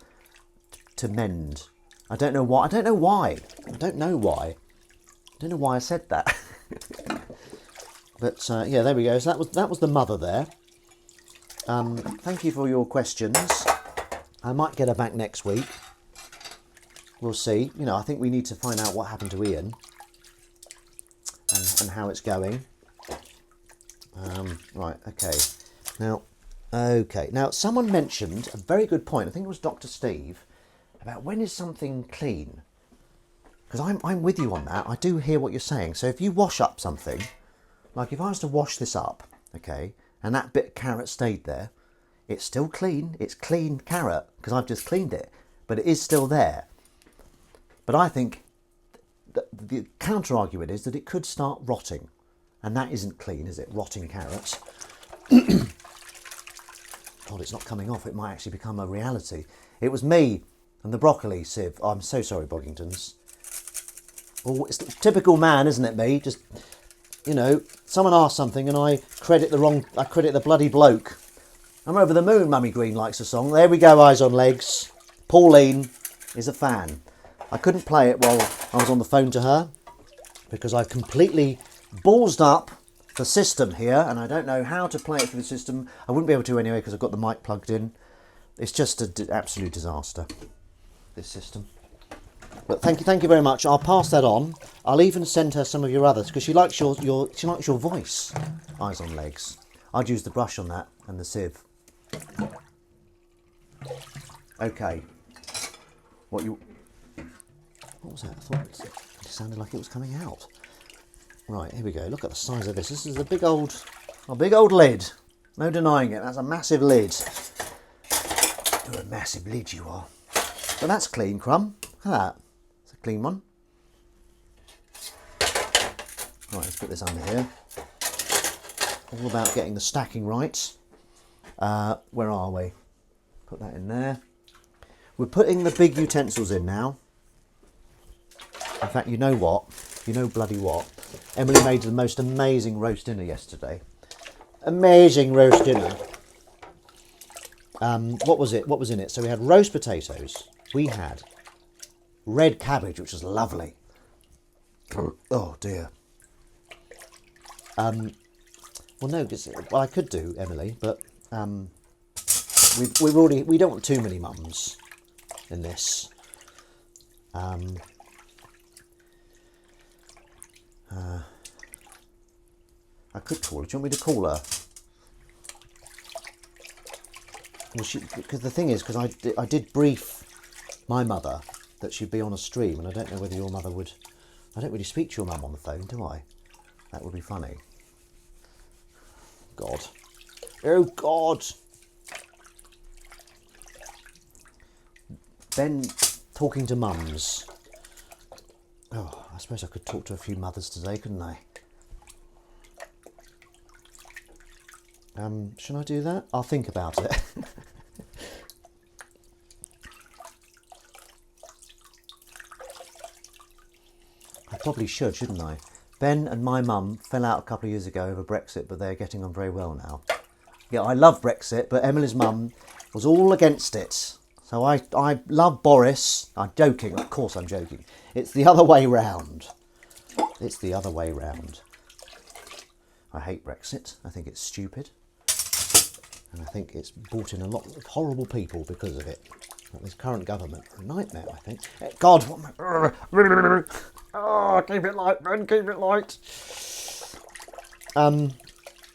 to mend. I don't know why. I don't know why I said that. But yeah, there we go. So that was the mother there. Thank you for your questions. I might get her back next week. We'll see. I think we need to find out what happened to Ian and how it's going. Right. Okay. Now, someone mentioned a very good point. I think it was Dr. Steve, about when is something clean. Because I'm with you on that. I do hear what you're saying. So if you wash up something. Like if I was to wash this up, okay, and that bit of carrot stayed there, it's still clean. It's clean carrot because I've just cleaned it, but it is still there. But I think the counter argument is that it could start rotting, and that isn't clean, is it? Rotting carrots. God, it's not coming off. It might actually become a reality. It was me and the broccoli sieve. I'm so sorry, Boggingtons. Well, it's typical man, isn't it? Me just. Someone asked something and I credit the bloody bloke. I'm over the moon, Mummy Green likes the song. There we go, Eyes on Legs. Pauline is a fan. I couldn't play it while I was on the phone to her because I've completely ballsed up the system here and I don't know how to play it through the system. I wouldn't be able to anyway because I've got the mic plugged in. It's just an absolute disaster, this system. But thank you very much. I'll pass that on. I'll even send her some of your others because she likes your voice. Eyes on Legs. I'd use the brush on that and the sieve. Okay. What was that? I thought it sounded like it was coming out. Right, here we go. Look at the size of this. This is a big old lid. No denying it. That's a massive lid. You're a massive lid, you are. But that's clean, Crumb. Look at that. It's a clean one. Right, let's put this under here. All about getting the stacking right. Where are we? Put that in there. We're putting the big utensils in now. In fact, you know what? You know bloody what? Emily made the most amazing roast dinner yesterday. Amazing roast dinner. What was it? What was in it? So we had roast potatoes. We had red cabbage, which was lovely. Oh dear. Well, no, I could do Emily, but we don't want too many mums in this. I could call her. Do you want me to call her? Well, because the thing is, because I did brief my mother that she'd be on a stream, and I don't know whether your mother would. I don't really speak to your mum on the phone, do I? That would be funny. God. Oh, God. Ben talking to mums. Oh, I suppose I could talk to a few mothers today, couldn't I? Should I do that? I'll think about it. I probably should, shouldn't I? Ben and my mum fell out a couple of years ago over Brexit, but they're getting on very well now. Yeah, I love Brexit, but Emily's mum was all against it. So I love Boris. I'm joking, of course I'm joking. It's the other way round. It's the other way round. I hate Brexit. I think it's stupid. And I think it's brought in a lot of horrible people because of it. This current government are a nightmare, I think. God, what am I... Oh, keep it light, Ben, keep it light.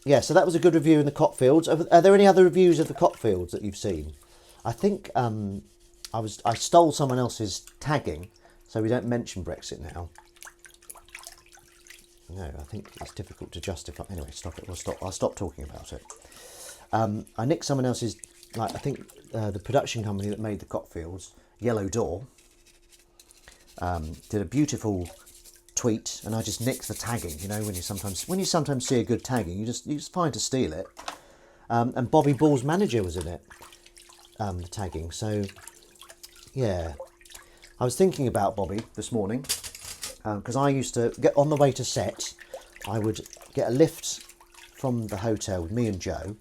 Yeah, so that was a good review in the Cockfields. Are there any other reviews of the Cockfields that you've seen? I think I stole someone else's tagging, so we don't mention Brexit now. No, I think it's difficult to justify. Anyway, stop it. I'll stop talking about it. I nicked someone else's. I think the production company that made the Cockfields, Yellow Door, did a beautiful tweet, and I just nicked the tagging. You know, when you sometimes see a good tagging, you just find to steal it. And Bobby Ball's manager was in it, the tagging. So yeah, I was thinking about Bobby this morning because I used to get on the way to set. I would get a lift from the hotel with me and Joe,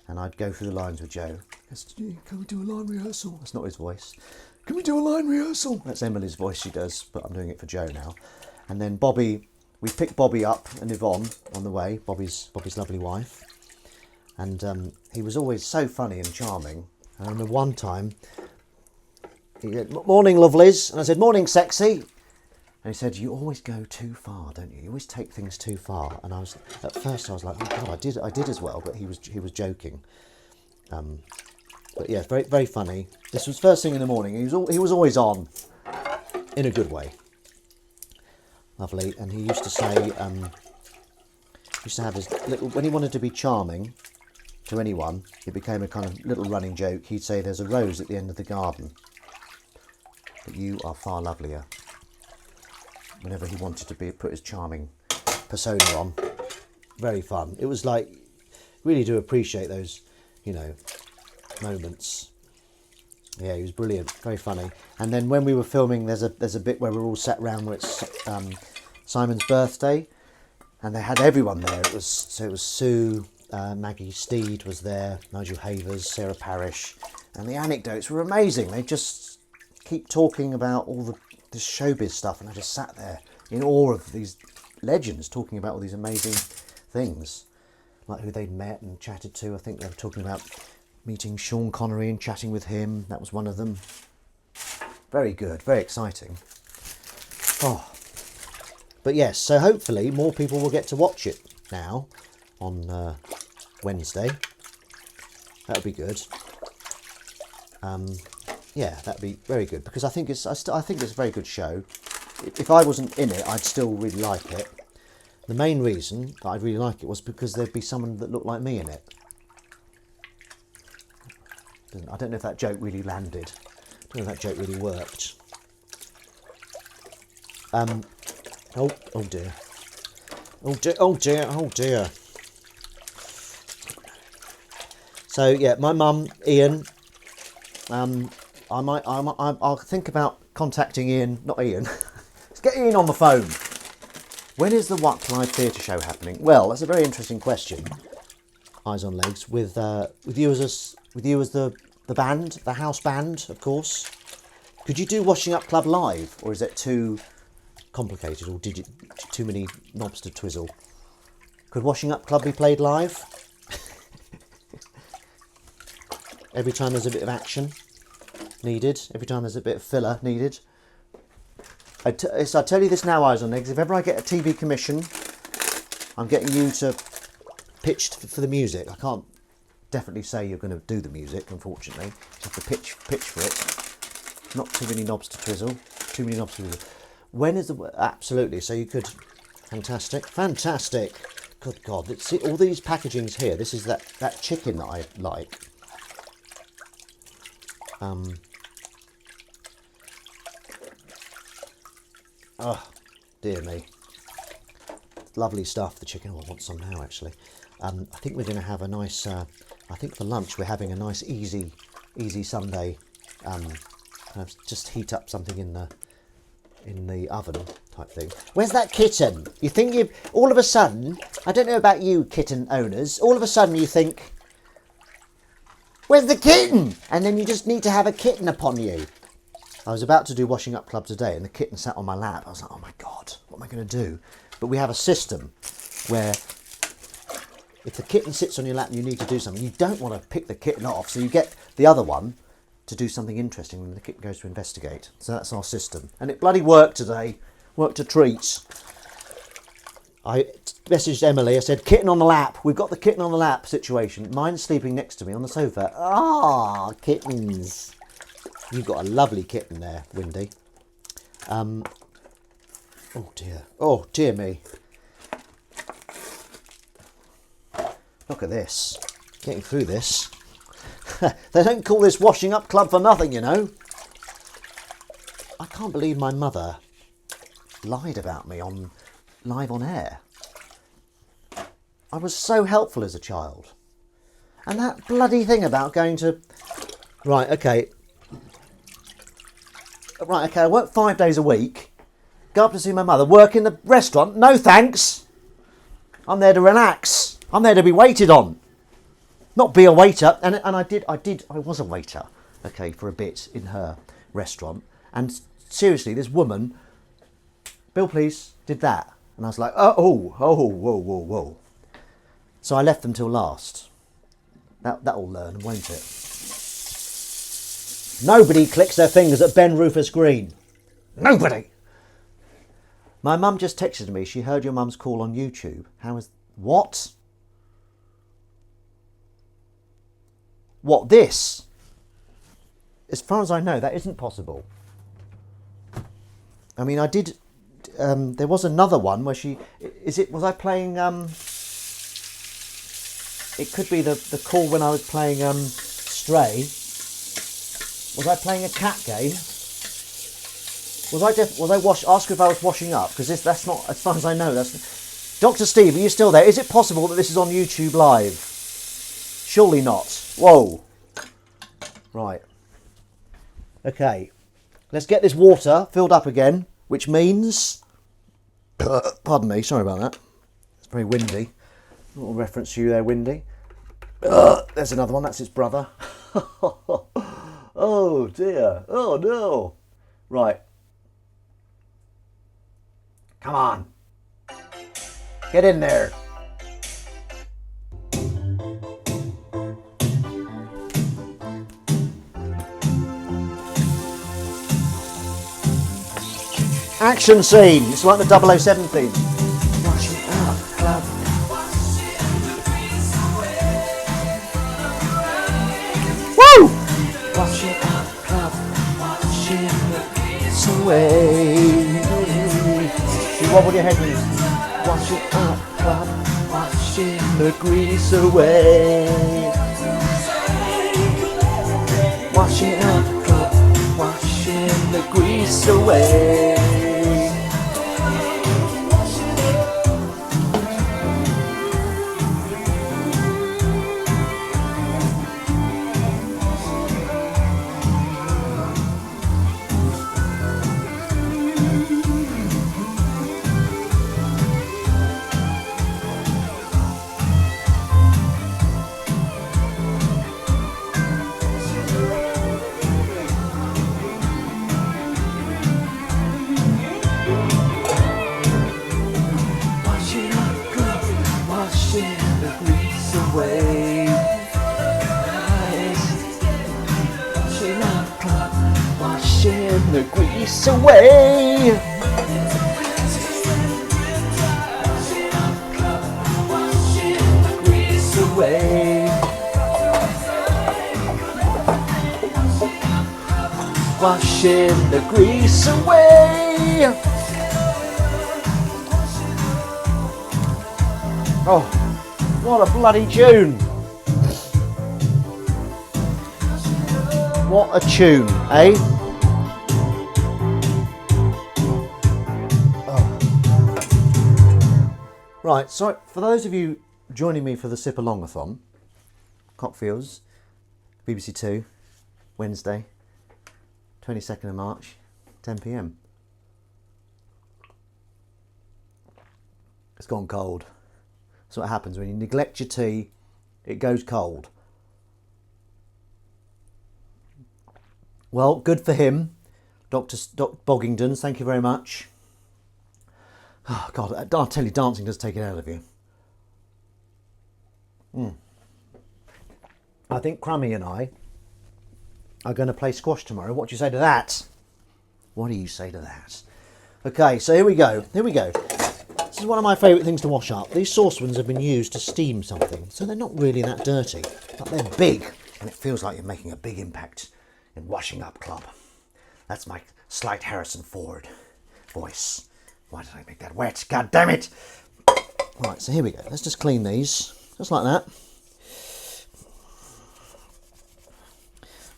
and I'd go through the lines with Joe. Can we do a line rehearsal? That's not his voice. Can we do a line rehearsal? That's Emily's voice she does, but I'm doing it for Joe now. And then Bobby, we picked Bobby up and Yvonne on the way, Bobby's lovely wife. And he was always so funny and charming. And I remember one time, he said, "Morning, lovelies." And I said, "Morning, sexy." And he said, "You always go too far, don't you? You always take things too far." And at first I was like, "Oh God, I did as well," but he was joking. But yeah, very, very funny. This was first thing in the morning. He was always on, in a good way. Lovely. And he used to say, used to have his little, when he wanted to be charming to anyone, it became a kind of little running joke. He'd say, "There's a rose at the end of the garden, but you are far lovelier." Whenever he wanted to put his charming persona on. Very fun. It was like, really do appreciate those, moments. Yeah, he was brilliant, very funny. And then when we were filming, there's a bit where we're all sat round where it's Simon's birthday, and they had everyone there. It was Sue, Maggie Steed was there, Nigel Havers, Sarah Parish, and the anecdotes were amazing. They just keep talking about all this showbiz stuff, and I just sat there in awe of these legends talking about all these amazing things, like who they'd met and chatted to. I think they were talking about meeting Sean Connery and chatting with him. That was one of them. Very good, very exciting. Oh, but yes, so hopefully more people will get to watch it now on Wednesday. That would be good. Yeah, that'd be very good, because I think it's a very good show. If I wasn't in it, I'd still really like it. The main reason that I'd really like it was because there'd be someone that looked like me in it. I don't know if that joke really landed. I don't know if that joke really worked. Oh dear. Oh dear. So yeah, my mum, Ian. I'll think about contacting Ian. Not Ian. Let's get Ian on the phone. When is the What Live Theatre show happening? Well, that's a very interesting question. Eyes on Legs with you as the band, the house band, of course. Could you do Washing Up Club live, or is it too complicated, or too many knobs to twizzle? Could Washing Up Club be played live? Every time there's a bit of action needed, every time there's a bit of filler needed. I tell you this now, Eyes on Legs, if ever I get a TV commission, I'm getting you to pitch for the music. I can't definitely say you're going to do the music, unfortunately. You have to pitch for it. Not too many knobs to twizzle. Too many knobs to twizzle. When is the... Absolutely, so you could... Fantastic. Good God. See, all these packagings here, this is that chicken that I like. Oh, dear me. Lovely stuff, the chicken. Oh, I want some now, actually. I think we're going to have a nice... I think for lunch we're having a nice easy Sunday. Kind of just heat up something in the oven type thing. Where's that kitten? You think all of a sudden, I don't know about you kitten owners, all of a sudden you think, where's the kitten? And then you just need to have a kitten upon you. I was about to do Washing Up Club today and the kitten sat on my lap. I was like, oh my God, what am I going to do? But we have a system where if the kitten sits on your lap and you need to do something, you don't want to pick the kitten off, so you get the other one to do something interesting, and the kitten goes to investigate. So that's our system. And it bloody worked today. Worked a treat. I messaged Emily, I said, kitten on the lap. We've got the kitten on the lap situation. Mine's sleeping next to me on the sofa. Ah, kittens. You've got a lovely kitten there, Windy. Oh dear. Oh dear me. Look at this. Getting through this. They don't call this washing up club for nothing, you know. I can't believe my mother lied about me on live on air. I was so helpful as a child. And that bloody thing about going to... Right, okay, I work 5 days a week. Go up to see my mother. Work in the restaurant. No thanks. I'm there to relax. I'm there to be waited on. Not be a waiter. And I was a waiter, okay, for a bit in her restaurant. And seriously, this woman, bill please, did that. And I was like, whoa. So I left them till last. That'll learn, won't it? Nobody clicks their fingers at Ben Rufus Green. Nobody. My mum just texted me. She heard your mum's call on YouTube. How is... What? What, this? As far as I know, that isn't possible. I mean, I did... there was another one where she... Was I playing... It could be the call when I was playing Stray. Was I playing a cat game? Ask if I was washing up? Because that's not, as far as I know, that's... Dr. Steve, are you still there? Is it possible that this is on YouTube Live? Surely not. Whoa. Right. Okay. Let's get this water filled up again, which means... Pardon me, sorry about that. It's very windy. A little reference to you there, Windy. There's another one, that's his brother. Oh dear. Oh no. Right. Come on. Get in there. Action scene. It's like the 007 theme. Wash it up, club. Woo! Wash it up, club. Wash it away. You wobble your head, please. Wash it up, club. Washing the grease away. Wash it up, club. Washing the grease away. The grease away. Grease away. Washing the grease away. Oh, what a bloody tune. What a tune, eh? Right, so for those of you joining me for the Sip Alongathon, Cockfields, BBC Two, Wednesday, 22nd of March, 10 p.m. It's gone cold. That's what happens when you neglect your tea, it goes cold. Well, good for him, Dr. Boggingdons, thank you very much. Oh, God, I'll tell you, dancing does take it out of you. I think Crummy and I are going to play squash tomorrow. What do you say to that? What do you say to that? Okay, so here we go. This is one of my favourite things to wash up. These saucepans have been used to steam something, so they're not really that dirty, but they're big, and it feels like you're making a big impact in Washing Up Club. That's my slight Harrison Ford voice. Why did I make that wet? God damn it! Right, so here we go. Let's just clean these, just like that.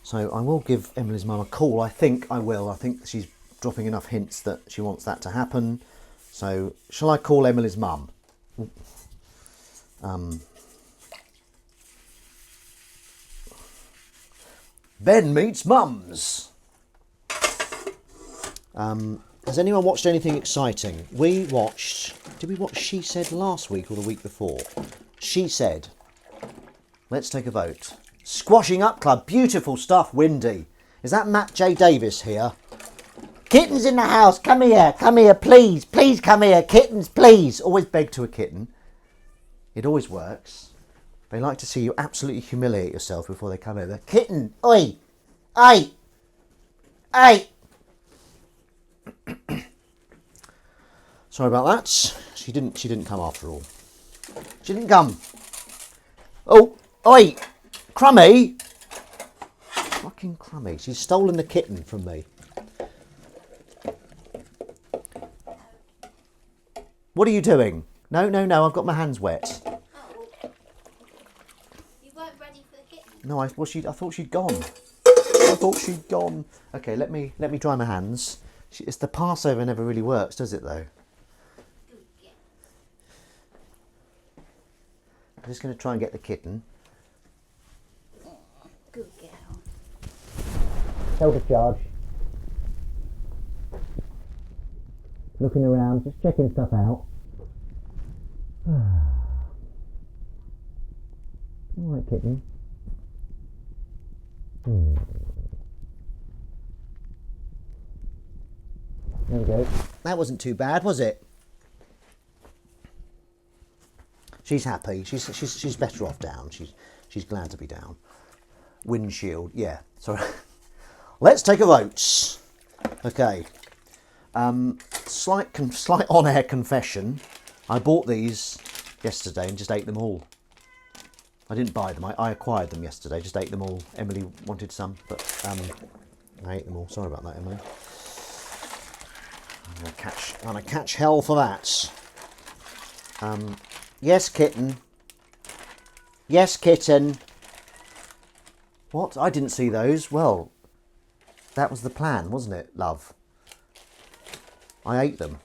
So I will give Emily's mum a call. I think I will. I think she's dropping enough hints that she wants that to happen. So, shall I call Emily's mum? Ben meets mums. Has anyone watched anything exciting? Did we watch She Said last week or the week before? She Said. Let's take a vote. Squashing Up Club, beautiful stuff, Windy. Is that Matt J. Davis here? Kittens in the house, come here, please, come here, kittens, please. Always beg to a kitten. It always works. They like to see you absolutely humiliate yourself before they come over. Kitten, oi, oi, oi. Sorry about that. She didn't come after all. She didn't come. Oh, oi, Crummy. Fucking Crummy. She's stolen the kitten from me. What are you doing? No, I've got my hands wet. Oh. You weren't ready for the kitten? No, I thought she'd gone. Okay, let me dry my hands. It's the Passover never really works, does it though? Yeah. I'm just going to try and get the kitten. Good girl. Held a charge. Looking around, just checking stuff out. Alright, kitten. There we go. That wasn't too bad, was it? She's happy. She's better off down. She's glad to be down. Windshield, yeah. Sorry. Let's take a vote. Okay. Slight on-air confession. I bought these yesterday and just ate them all. I didn't buy them. I acquired them yesterday. Just ate them all. Emily wanted some, but I ate them all. Sorry about that, Emily. I'm gonna catch hell for that. Yes, kitten. Yes, kitten. What? I didn't see those. Well, that was the plan, wasn't it, love? I ate them.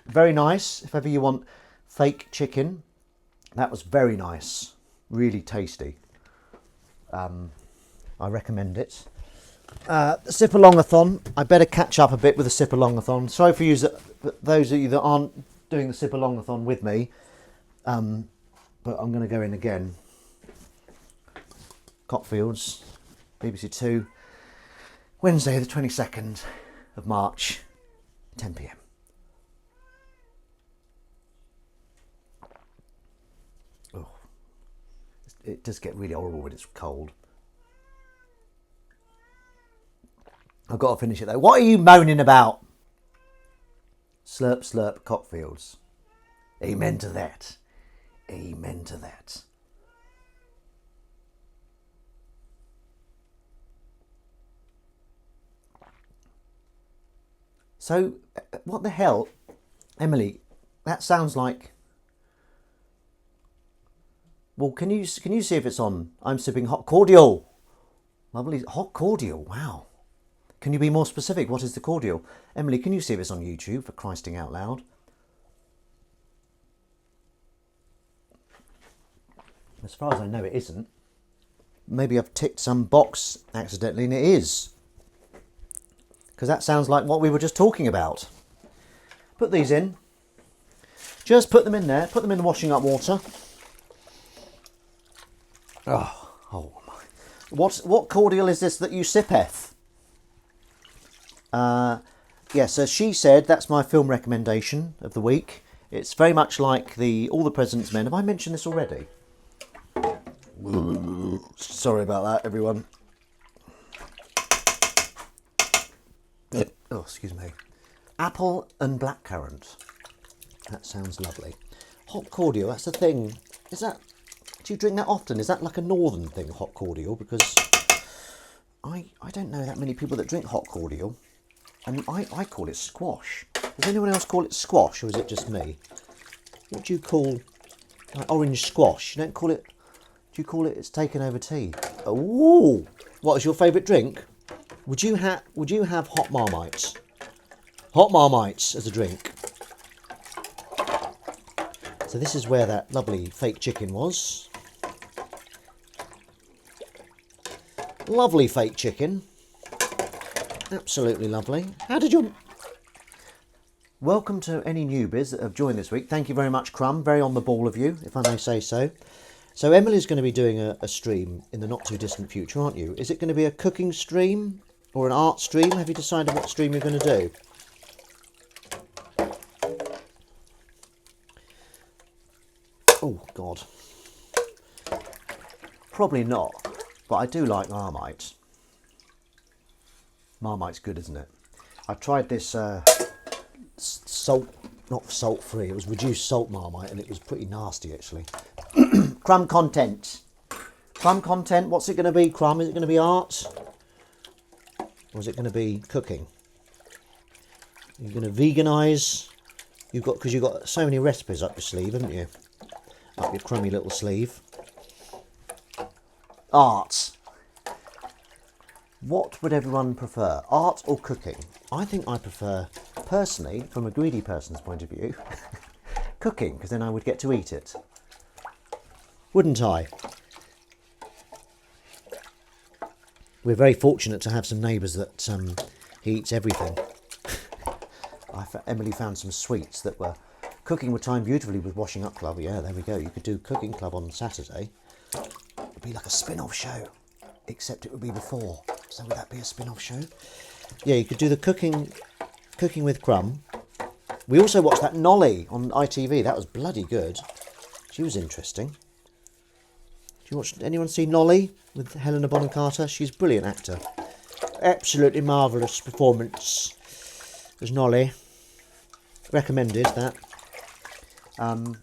Very nice. If ever you want fake chicken, that was very nice. Really tasty. I recommend it. The Sip-alongathon. I better catch up a bit with the Sip-alongathon. Sorry for those of you that aren't doing the Sip-alongathon with me. But I'm going to go in again. Cockfields, BBC Two, Wednesday the 22nd of March, 10 p.m. Oh, it does get really horrible when it's cold. I've got to finish it though. What are you moaning about? Slurp, slurp, Cockfields. Amen to that. Amen to that. So, what the hell, Emily? That sounds like. Well, can you see if it's on? I'm sipping hot cordial. Lovely hot cordial. Wow. Can you be more specific? What is the cordial, Emily? Can you see if it's on YouTube? For Christing out loud. As far as I know, it isn't. Maybe I've ticked some box accidentally, and it is. Because that sounds like what we were just talking about. Put these in. Just put them in there. Put them in the washing up water. Oh my. What cordial is this that you sippeth? Yeah, so She Said, that's my film recommendation of the week. It's very much like All the President's Men. Have I mentioned this already? Sorry about that, everyone. Oh, excuse me. Apple and blackcurrant. That sounds lovely. Hot cordial, that's the thing. Is that... Do you drink that often? Is that like a northern thing, hot cordial? Because I don't know that many people that drink hot cordial. And I call it squash. Does anyone else call it squash, or is it just me? What do you call like orange squash? You don't call it... Do you call it it's taken over tea? Ooh! What is your favourite drink? Would you have hot Marmites? Hot Marmites as a drink. So this is where that lovely fake chicken was. Lovely fake chicken. Absolutely lovely. How did you... Welcome to any newbies that have joined this week. Thank you very much, Crumb. Very on the ball of you, if I may say so. So Emily's going to be doing a stream in the not too distant future, aren't you? Is it going to be a cooking stream or an art stream? Have you decided what stream you're going to do? Oh, God. Probably not, but I do like Marmite. Marmite's good, isn't it? I tried this salt, not salt free, it was reduced salt Marmite, and it was pretty nasty actually. Crumb content. Crumb content, what's it going to be, Crumb? Is it going to be art? Or is it going to be cooking? You're going to veganise? Because you've got so many recipes up your sleeve, haven't you? Up your crummy little sleeve. Art. What would everyone prefer? Art or cooking? I think I prefer, personally, from a greedy person's point of view, cooking, because then I would get to eat it. Wouldn't I? We're very fortunate to have some neighbours that he eats everything. Emily found some sweets that were... Cooking would time beautifully with Washing Up Club. Yeah, there we go. You could do Cooking Club on Saturday. It would be like a spin-off show, except it would be before. So would that be a spin-off show? Yeah, you could do the cooking with Crumb. We also watched that Nolly on ITV. That was bloody good. She was interesting. Anyone see Nolly with Helena Bonham Carter? She's a brilliant actor. Absolutely marvellous performance as Nolly. Recommended that. Right,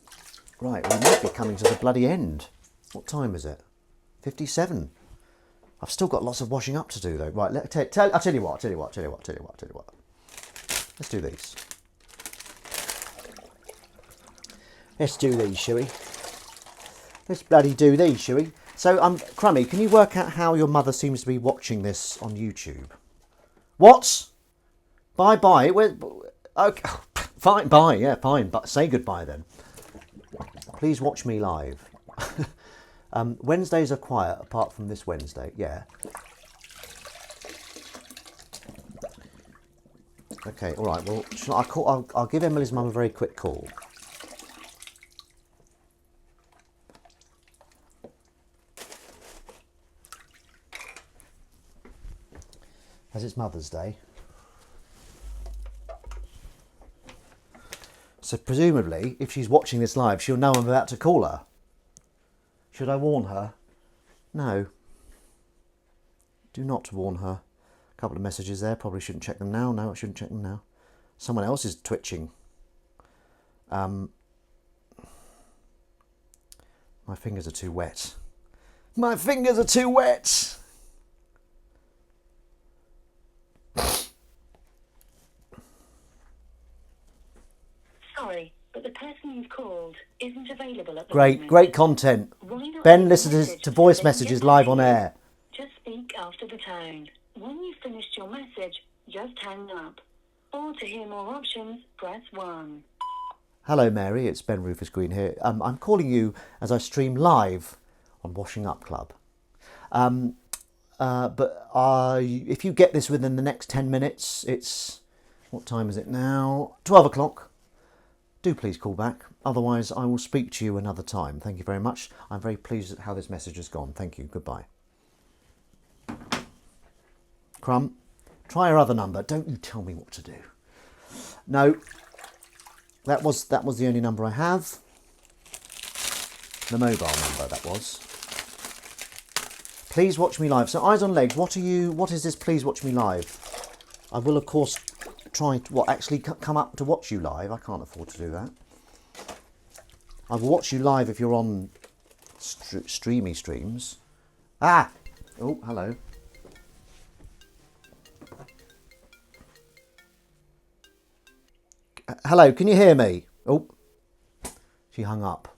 we might be coming to the bloody end. What time is it? 57. I've still got lots of washing up to do though. Right, I'll tell you what. Let's do these. Let's do these, shall we? Let's bloody do these, shall we? So, Crummy, can you work out how your mother seems to be watching this on YouTube? What? Bye-bye. Okay. Fine, bye. Yeah, fine. But say goodbye then. Please watch me live. Wednesdays are quiet, apart from this Wednesday. Yeah. Okay, all right. Well, I'll give Emily's mum a very quick call. As it's Mother's Day. So presumably, if she's watching this live, she'll know I'm about to call her. Should I warn her? No. Do not warn her. A couple of messages there. Probably shouldn't check them now. No, I shouldn't check them now. Someone else is twitching. My fingers are too wet. My fingers are too wet! Sorry, but the person you've called isn't available at the moment. Great content. Ben listens to voice messages live on air. Just speak after the tone. When you've finished your message, just hang up. Or to hear more options, press 1. Hello Mary, it's Ben Rufus Green here. I'm calling you as I stream live on Washing Up Club. But if you get this within the next 10 minutes, it's... What time is it now? 12 o'clock. Do please call back. Otherwise, I will speak to you another time. Thank you very much. I'm very pleased at how this message has gone. Thank you. Goodbye. Crumb, try your other number. Don't you tell me what to do. No, that was the only number I have. The mobile number, that was. Please watch me live. So Eyes on Legs, what is this Please Watch Me Live? I will, of course, try to, what, actually come up to watch you live. I can't afford to do that. I will watch you live if you're on streamy streams. Ah! Oh, hello. Hello, can you hear me? Oh, she hung up.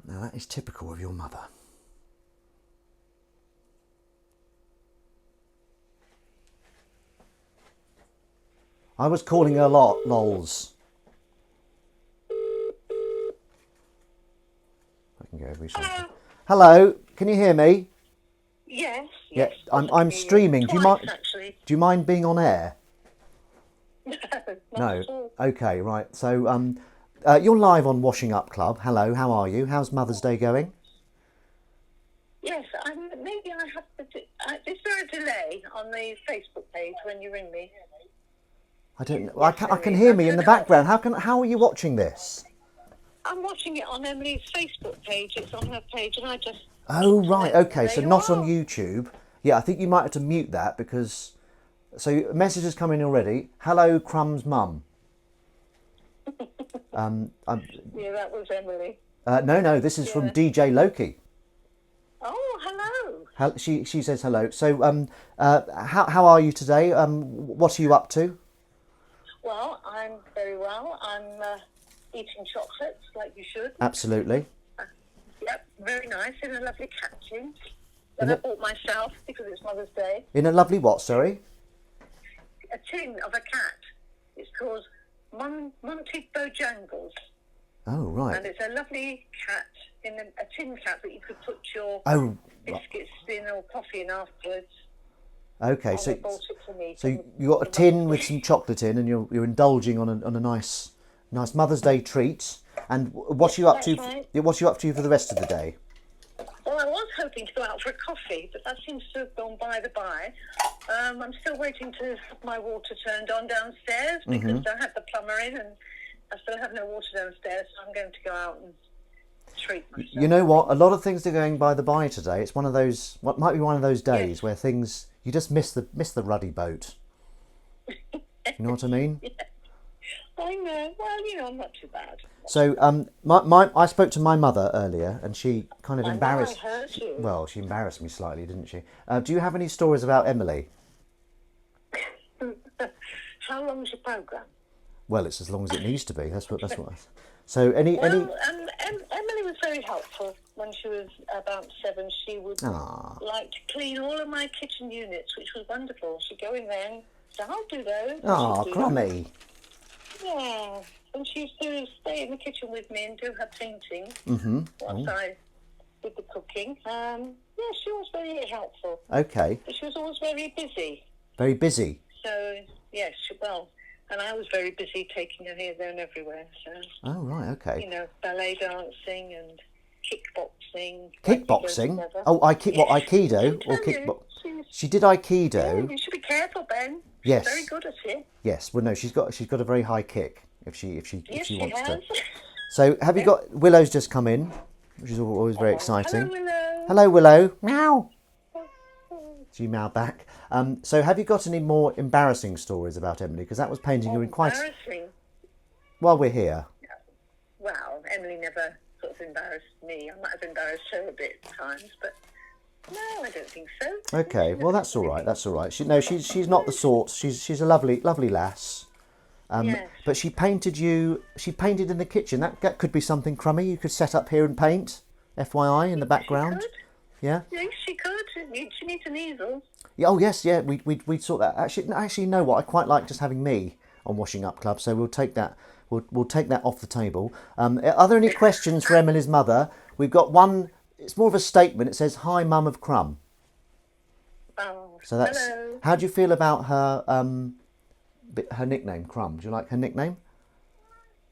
Now that is typical of your mother. I was calling her a lot, lols. I can go Hello, can you hear me? Yes. Yeah, I'm streaming. Do you mind? Actually. Do you mind being on air? No. No. Okay, right. So you're live on Washing Up Club. Hello, how are you? How's Mother's Day going? Yes, maybe I have to. Is there a delay on the Facebook page when you ring me? I don't know. I can hear me in the background. How are you watching this? I'm watching it on Emily's Facebook page. It's on her page, and I just. Oh right, okay. So you not are. on YouTube. Yeah, I think you might have to mute that because. So messages come in already. Hello, Crumb's mum. Yeah, that was Emily. No, this is from DJ Loki. Oh, hello. She says hello. So how are you today? What are you up to? Well, I'm very well. I'm eating chocolates like you should. Absolutely. Yep, very nice in a lovely cat tin that I bought myself because it's Mother's Day. In a lovely what? Sorry. A tin of a cat. It's called Monty Bojangles. Oh right. And it's a lovely cat in a tin cat that you could put your biscuits in or coffee in afterwards. Okay, And so they bought it for me you got a tin with some chocolate in, and you're indulging on a nice Mother's Day treat. And what are you up to? Right. What are you up to for the rest of the day? Well, I was hoping to go out for a coffee, but that seems to have gone by the by. I'm still waiting to have my water turned on downstairs because I had the plumber in and I still have no water downstairs, so I'm going to go out and treat myself. You know what? A lot of things are going by the by today. It's one of those. What might be one of those days where things you just miss the ruddy boat. You know what I mean? Yeah. I know. Well, I'm not too bad. So, I spoke to my mother earlier, and she kind of embarrassed. I heard you. Well, she embarrassed me slightly, didn't she? Do you have any stories about Emily? How long's your programme? Well, it's as long as it needs to be. That's what. So, any. Emily was very helpful when she was about 7. She would like to clean all of my kitchen units, which was wonderful. She'd go in there and say, "I'll do those." Oh, crummy. Yeah, and she used to stay in the kitchen with me and do her painting whilst I did the cooking. Yeah, she was very helpful. Okay. But she was always very busy. Very busy. So, yes, and I was very busy taking her here, there and everywhere. So, oh, right, okay. Ballet dancing and kickboxing. Kickboxing? Oh, Aikido? Or kickbox? She did Aikido. Yeah, you should be careful, Ben. Yes. She's very good at it. Yes. Well, no, she's got a very high kick if she wants to. Has. So, have you got Willow's just come in, which is always very exciting. Hello, Willow. Hello, Willow. Meow. She meowed back. So, have you got any more embarrassing stories about Emily? Because that was painting her in quite. Embarrassing. While we're here. Well, Emily never sort of embarrassed me. I might have embarrassed her a bit at times, but no, I don't think so. Okay, well that's all right. That's all right. She's not the sort. She's a lovely lass. Yes. But she painted in the kitchen. That could be something crummy. You could set up here and paint. FYI, in the background. She could. Yeah. Yes, she could. She needs an easel. Yeah. Oh yes. Yeah. We'd sort that. Actually, you know what? I quite like just having me on Washing Up Club. So we'll take that. We'll take that off the table. Are there any questions for Emily's mother? We've got one. It's more of a statement. It says, "Hi, Mum of Crumb." Oh, So that's. hello. How do you feel about her nickname, Crumb? Do you like her nickname?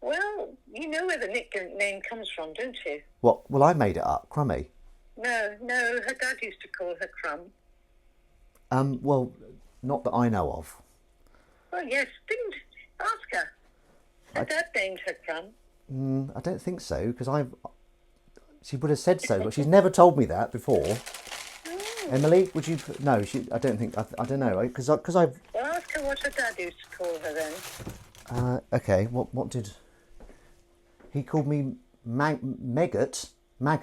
Well, you know where the nickname comes from, don't you? What? Well, I made it up, Crummy. No, her dad used to call her Crumb. Well, not that I know of. Well, yes, didn't ask her. Her dad named her Crumb. I don't think so because she would have said so, but she's never told me that before. Emily, would you? No, I don't think. I don't know because I. Well, ask her what her dad used to call her then. Okay. What did he called me? Maggot. No.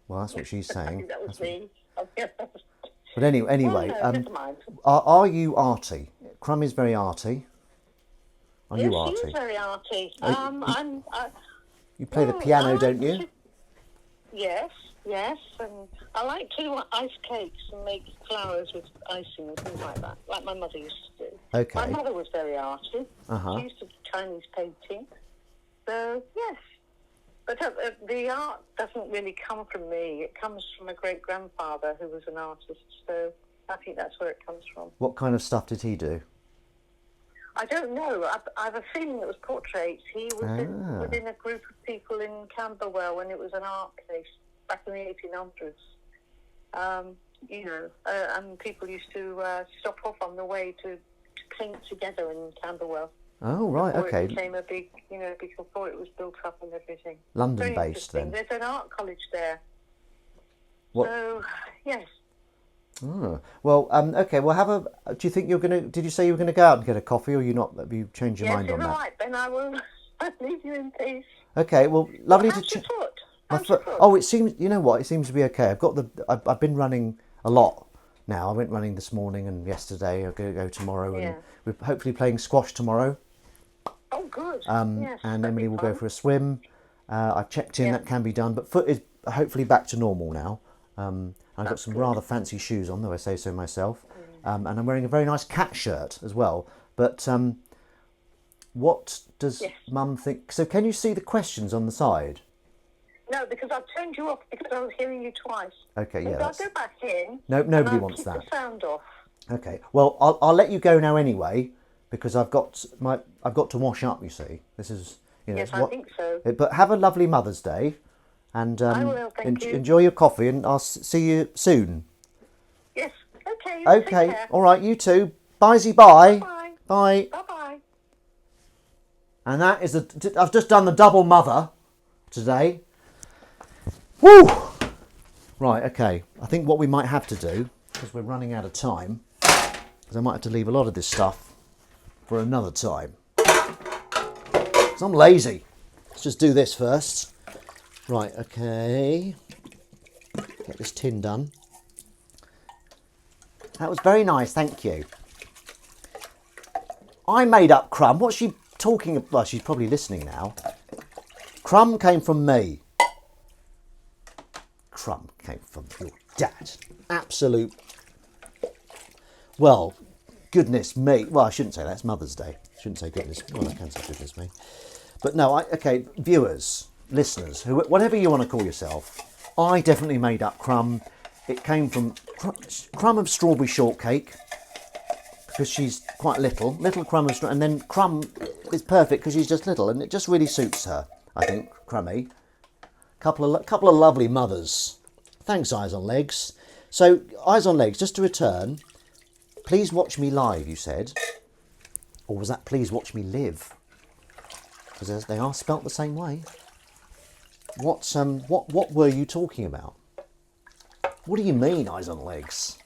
Well, that's what she's saying. That was That's what- me. But anyway, No, never mind. are you arty? Crumb is very arty. Are you Yes, arty? she is very arty. You play the piano, don't you? Yes, and I like to ice cakes and make flowers with icing and things like that, like my mother used to do. Okay. My mother was very arty. Uh-huh. She used to do Chinese painting. So, yes. But the art doesn't really come from me. It comes from a great-grandfather who was an artist. So I think that's where it comes from. What kind of stuff did he do? I don't know. I have a feeling it was portraits. He was within a group of people in Camberwell when it was an art place back in the 1800s. And people used to stop off on the way to paint together in Camberwell. Oh, right, Before okay. It became a big, before it was built up and everything. London Very based interesting. then. There's an art college there. What? So, yes. Oh. Well, okay. Well, do you think you're gonna? Did you say you were gonna go out and get a coffee, or you not? Have you changed your mind on Yes, that? all right. Then I will leave you in peace. Okay. Well, lovely How's to your foot? My How's your foot. foot? Oh, it seems. You know what? It seems to be okay. I've been running a lot now. I went running this morning and yesterday. I'm going to go tomorrow, Yeah. and we're hopefully playing squash tomorrow. Oh, good. Yes, And that'd Emily be will go fun. for a swim. I've checked in. Yeah. That can be done, but foot is hopefully back to normal now. I've got some rather fancy shoes on, though I say so myself. And I'm wearing a very nice cat shirt as well. But what does Mum think? So can you see the questions on the side? No, because I've turned you off because I was hearing you twice. Okay, So yeah. I'll go back in. No, and nobody I'll wants keep that. the sound off. Okay. Well, I'll let you go now anyway because I've got to wash up. You see, this is Yes, it's I think so. But have a lovely Mother's Day, and I will, thank you. enjoy your coffee, and I'll see you soon. Yes. Okay. Take Okay. care. All right. You too. Bye. Bye. Bye. Bye. Bye-bye. And that is I've just done the double mother today. Woo! Right, okay. I think what we might have to do, because we're running out of time, is I might have to leave a lot of this stuff for another time. Because I'm lazy. Let's just do this first. Right, okay. Get this tin done. That was very nice, thank you. I made up Crumb. What's she talking about? Well, she's probably listening now. Crumb came from me. Crumb came from your dad. Absolute. Well, goodness me. Well, I shouldn't say that. It's Mother's Day. I shouldn't say goodness. Well, I can say goodness me. But no, okay, viewers, listeners, whatever you want to call yourself, I definitely made up Crumb. It came from Crumb of Strawberry Shortcake. Because she's quite little Crumb of and then Crumb is perfect because she's just little, and it just really suits her. I think Crummy, couple of lovely mothers. Thanks, Eyes on Legs. So Eyes on Legs, just to return. Please watch me live. You said, or was that please watch me live? Because they are spelt the same way. What were you talking about? What do you mean, Eyes on Legs?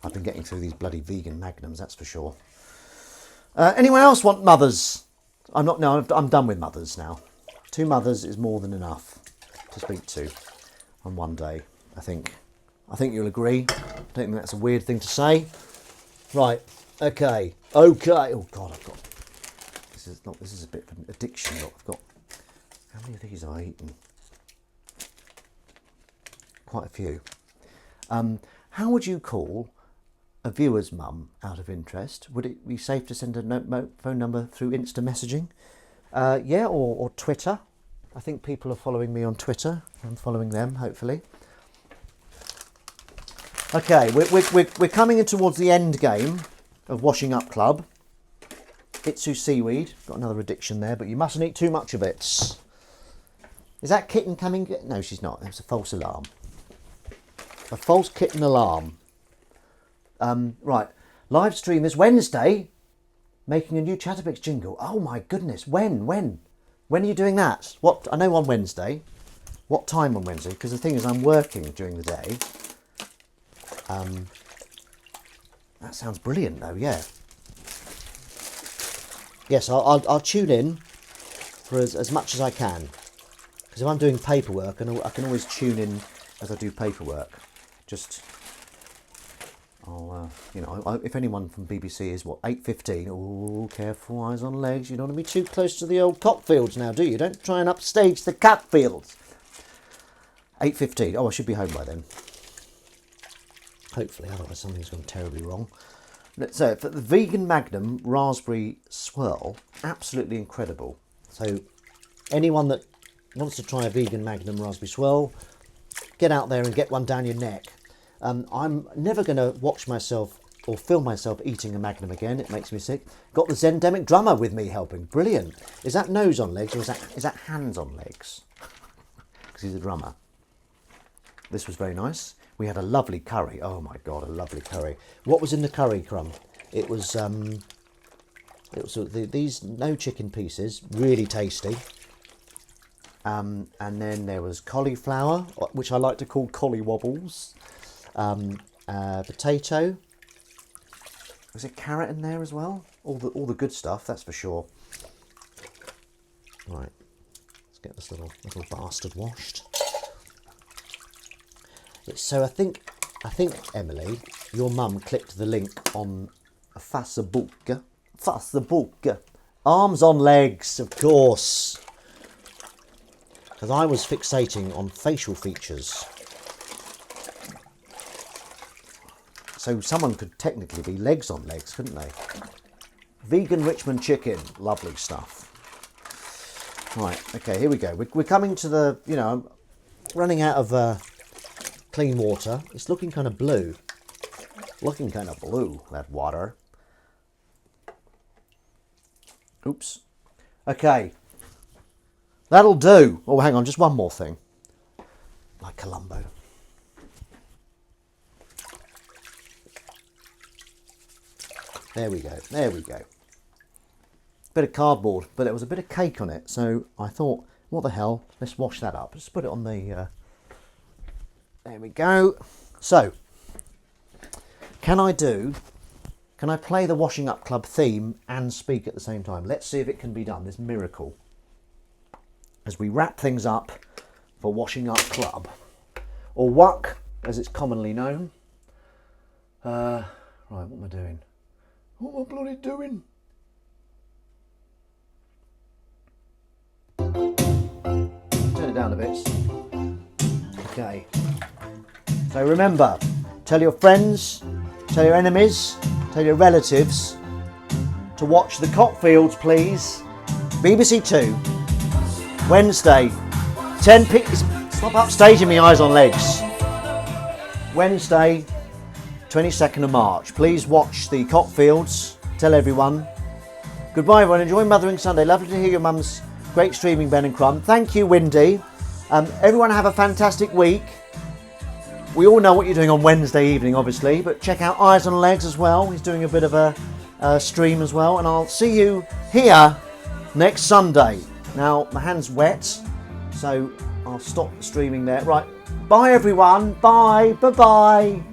I've been getting through these bloody vegan magnums, that's for sure. Anyone else want mothers? I'm done with mothers now. 2 mothers is more than enough to speak to on one day, I think. I think you'll agree. I don't think that's a weird thing to say. Right, okay. Oh God, this is a bit of an addiction. Look, how many of these have I eaten? Quite a few. How would you call a viewer's mum, out of interest? Would it be safe to send a phone number through Insta messaging? Yeah, or Twitter. I think people are following me on Twitter. I'm following them, hopefully. Okay, we're coming in towards the end game of Washing Up Club. Itsu seaweed. Got another addiction there, but you mustn't eat too much of it. Is that kitten coming? No, she's not. It was a false alarm. A false kitten alarm. Right, live stream this Wednesday, making a new Chatterpix jingle. Oh my goodness, when are you doing that? What? I know on Wednesday. What time on Wednesday? Because the thing is, I'm working during the day. That sounds brilliant, though. Yeah. Yes, I'll tune in for as much as I can. Because if I'm doing paperwork, I can always tune in as I do paperwork. Just, if anyone from BBC is, 8:15? Oh, careful, eyes on legs. You don't want to be too close to the old Cockfields now, do you? Don't try and upstage the Cockfields. 8:15. Oh, I should be home by then. Hopefully, otherwise something's gone terribly wrong. So, for the vegan Magnum raspberry swirl, absolutely incredible. So, anyone that wants to try a vegan Magnum raspberry swirl, get out there and get one down your neck. I'm never going to watch myself or film myself eating a Magnum again. It makes me sick. Got the Zendemic drummer with me helping. Brilliant. Is that nose on legs or is that hands on legs? Because he's a drummer. This was very nice. We had a lovely curry. Oh my God, a lovely curry. What was in the curry, Crumb? It was these no chicken pieces, really tasty. And then there was cauliflower, which I like to call collywobbles. Potato. Was it carrot in there as well? All the good stuff, that's for sure. Right, let's get this little bastard washed. So I think Emily, your mum clicked the link on Facebook. Arms on legs, of course. Because I was fixating on facial features. So someone could technically be legs on legs, couldn't they? Vegan Richmond chicken, lovely stuff. Right, okay, here we go. We're coming to the, I'm running out of clean water. It's looking kind of blue. That water. Oops. Okay. That'll do. Oh, hang on, just one more thing. Like Columbo. There we go. Bit of cardboard, but there was a bit of cake on it. So I thought, what the hell? Let's wash that up. Just put it on the... There we go. So, can I play the Washing Up Club theme and speak at the same time? Let's see if it can be done, this miracle. As we wrap things up for Washing Up Club. Or WUC, as it's commonly known. Right, what am I doing? What am I bloody doing? Turn it down a bit. Okay. So remember, tell your friends, tell your enemies, tell your relatives to watch the Cockfields, please. BBC Two, Wednesday, 10 p. Stop upstaging me, eyes on legs. Wednesday, 22nd of March. Please watch the Cockfields. Tell everyone. Goodbye, everyone. Enjoy Mothering Sunday. Lovely to hear your mum's great streaming, Ben and Crumb. Thank you, Windy. Everyone have a fantastic week. We all know what you're doing on Wednesday evening, obviously, but check out Eyes on Legs as well. He's doing a bit of a stream as well, and I'll see you here next Sunday. Now, my hand's wet, so I'll stop streaming there. Right, bye everyone. Bye. Bye-bye.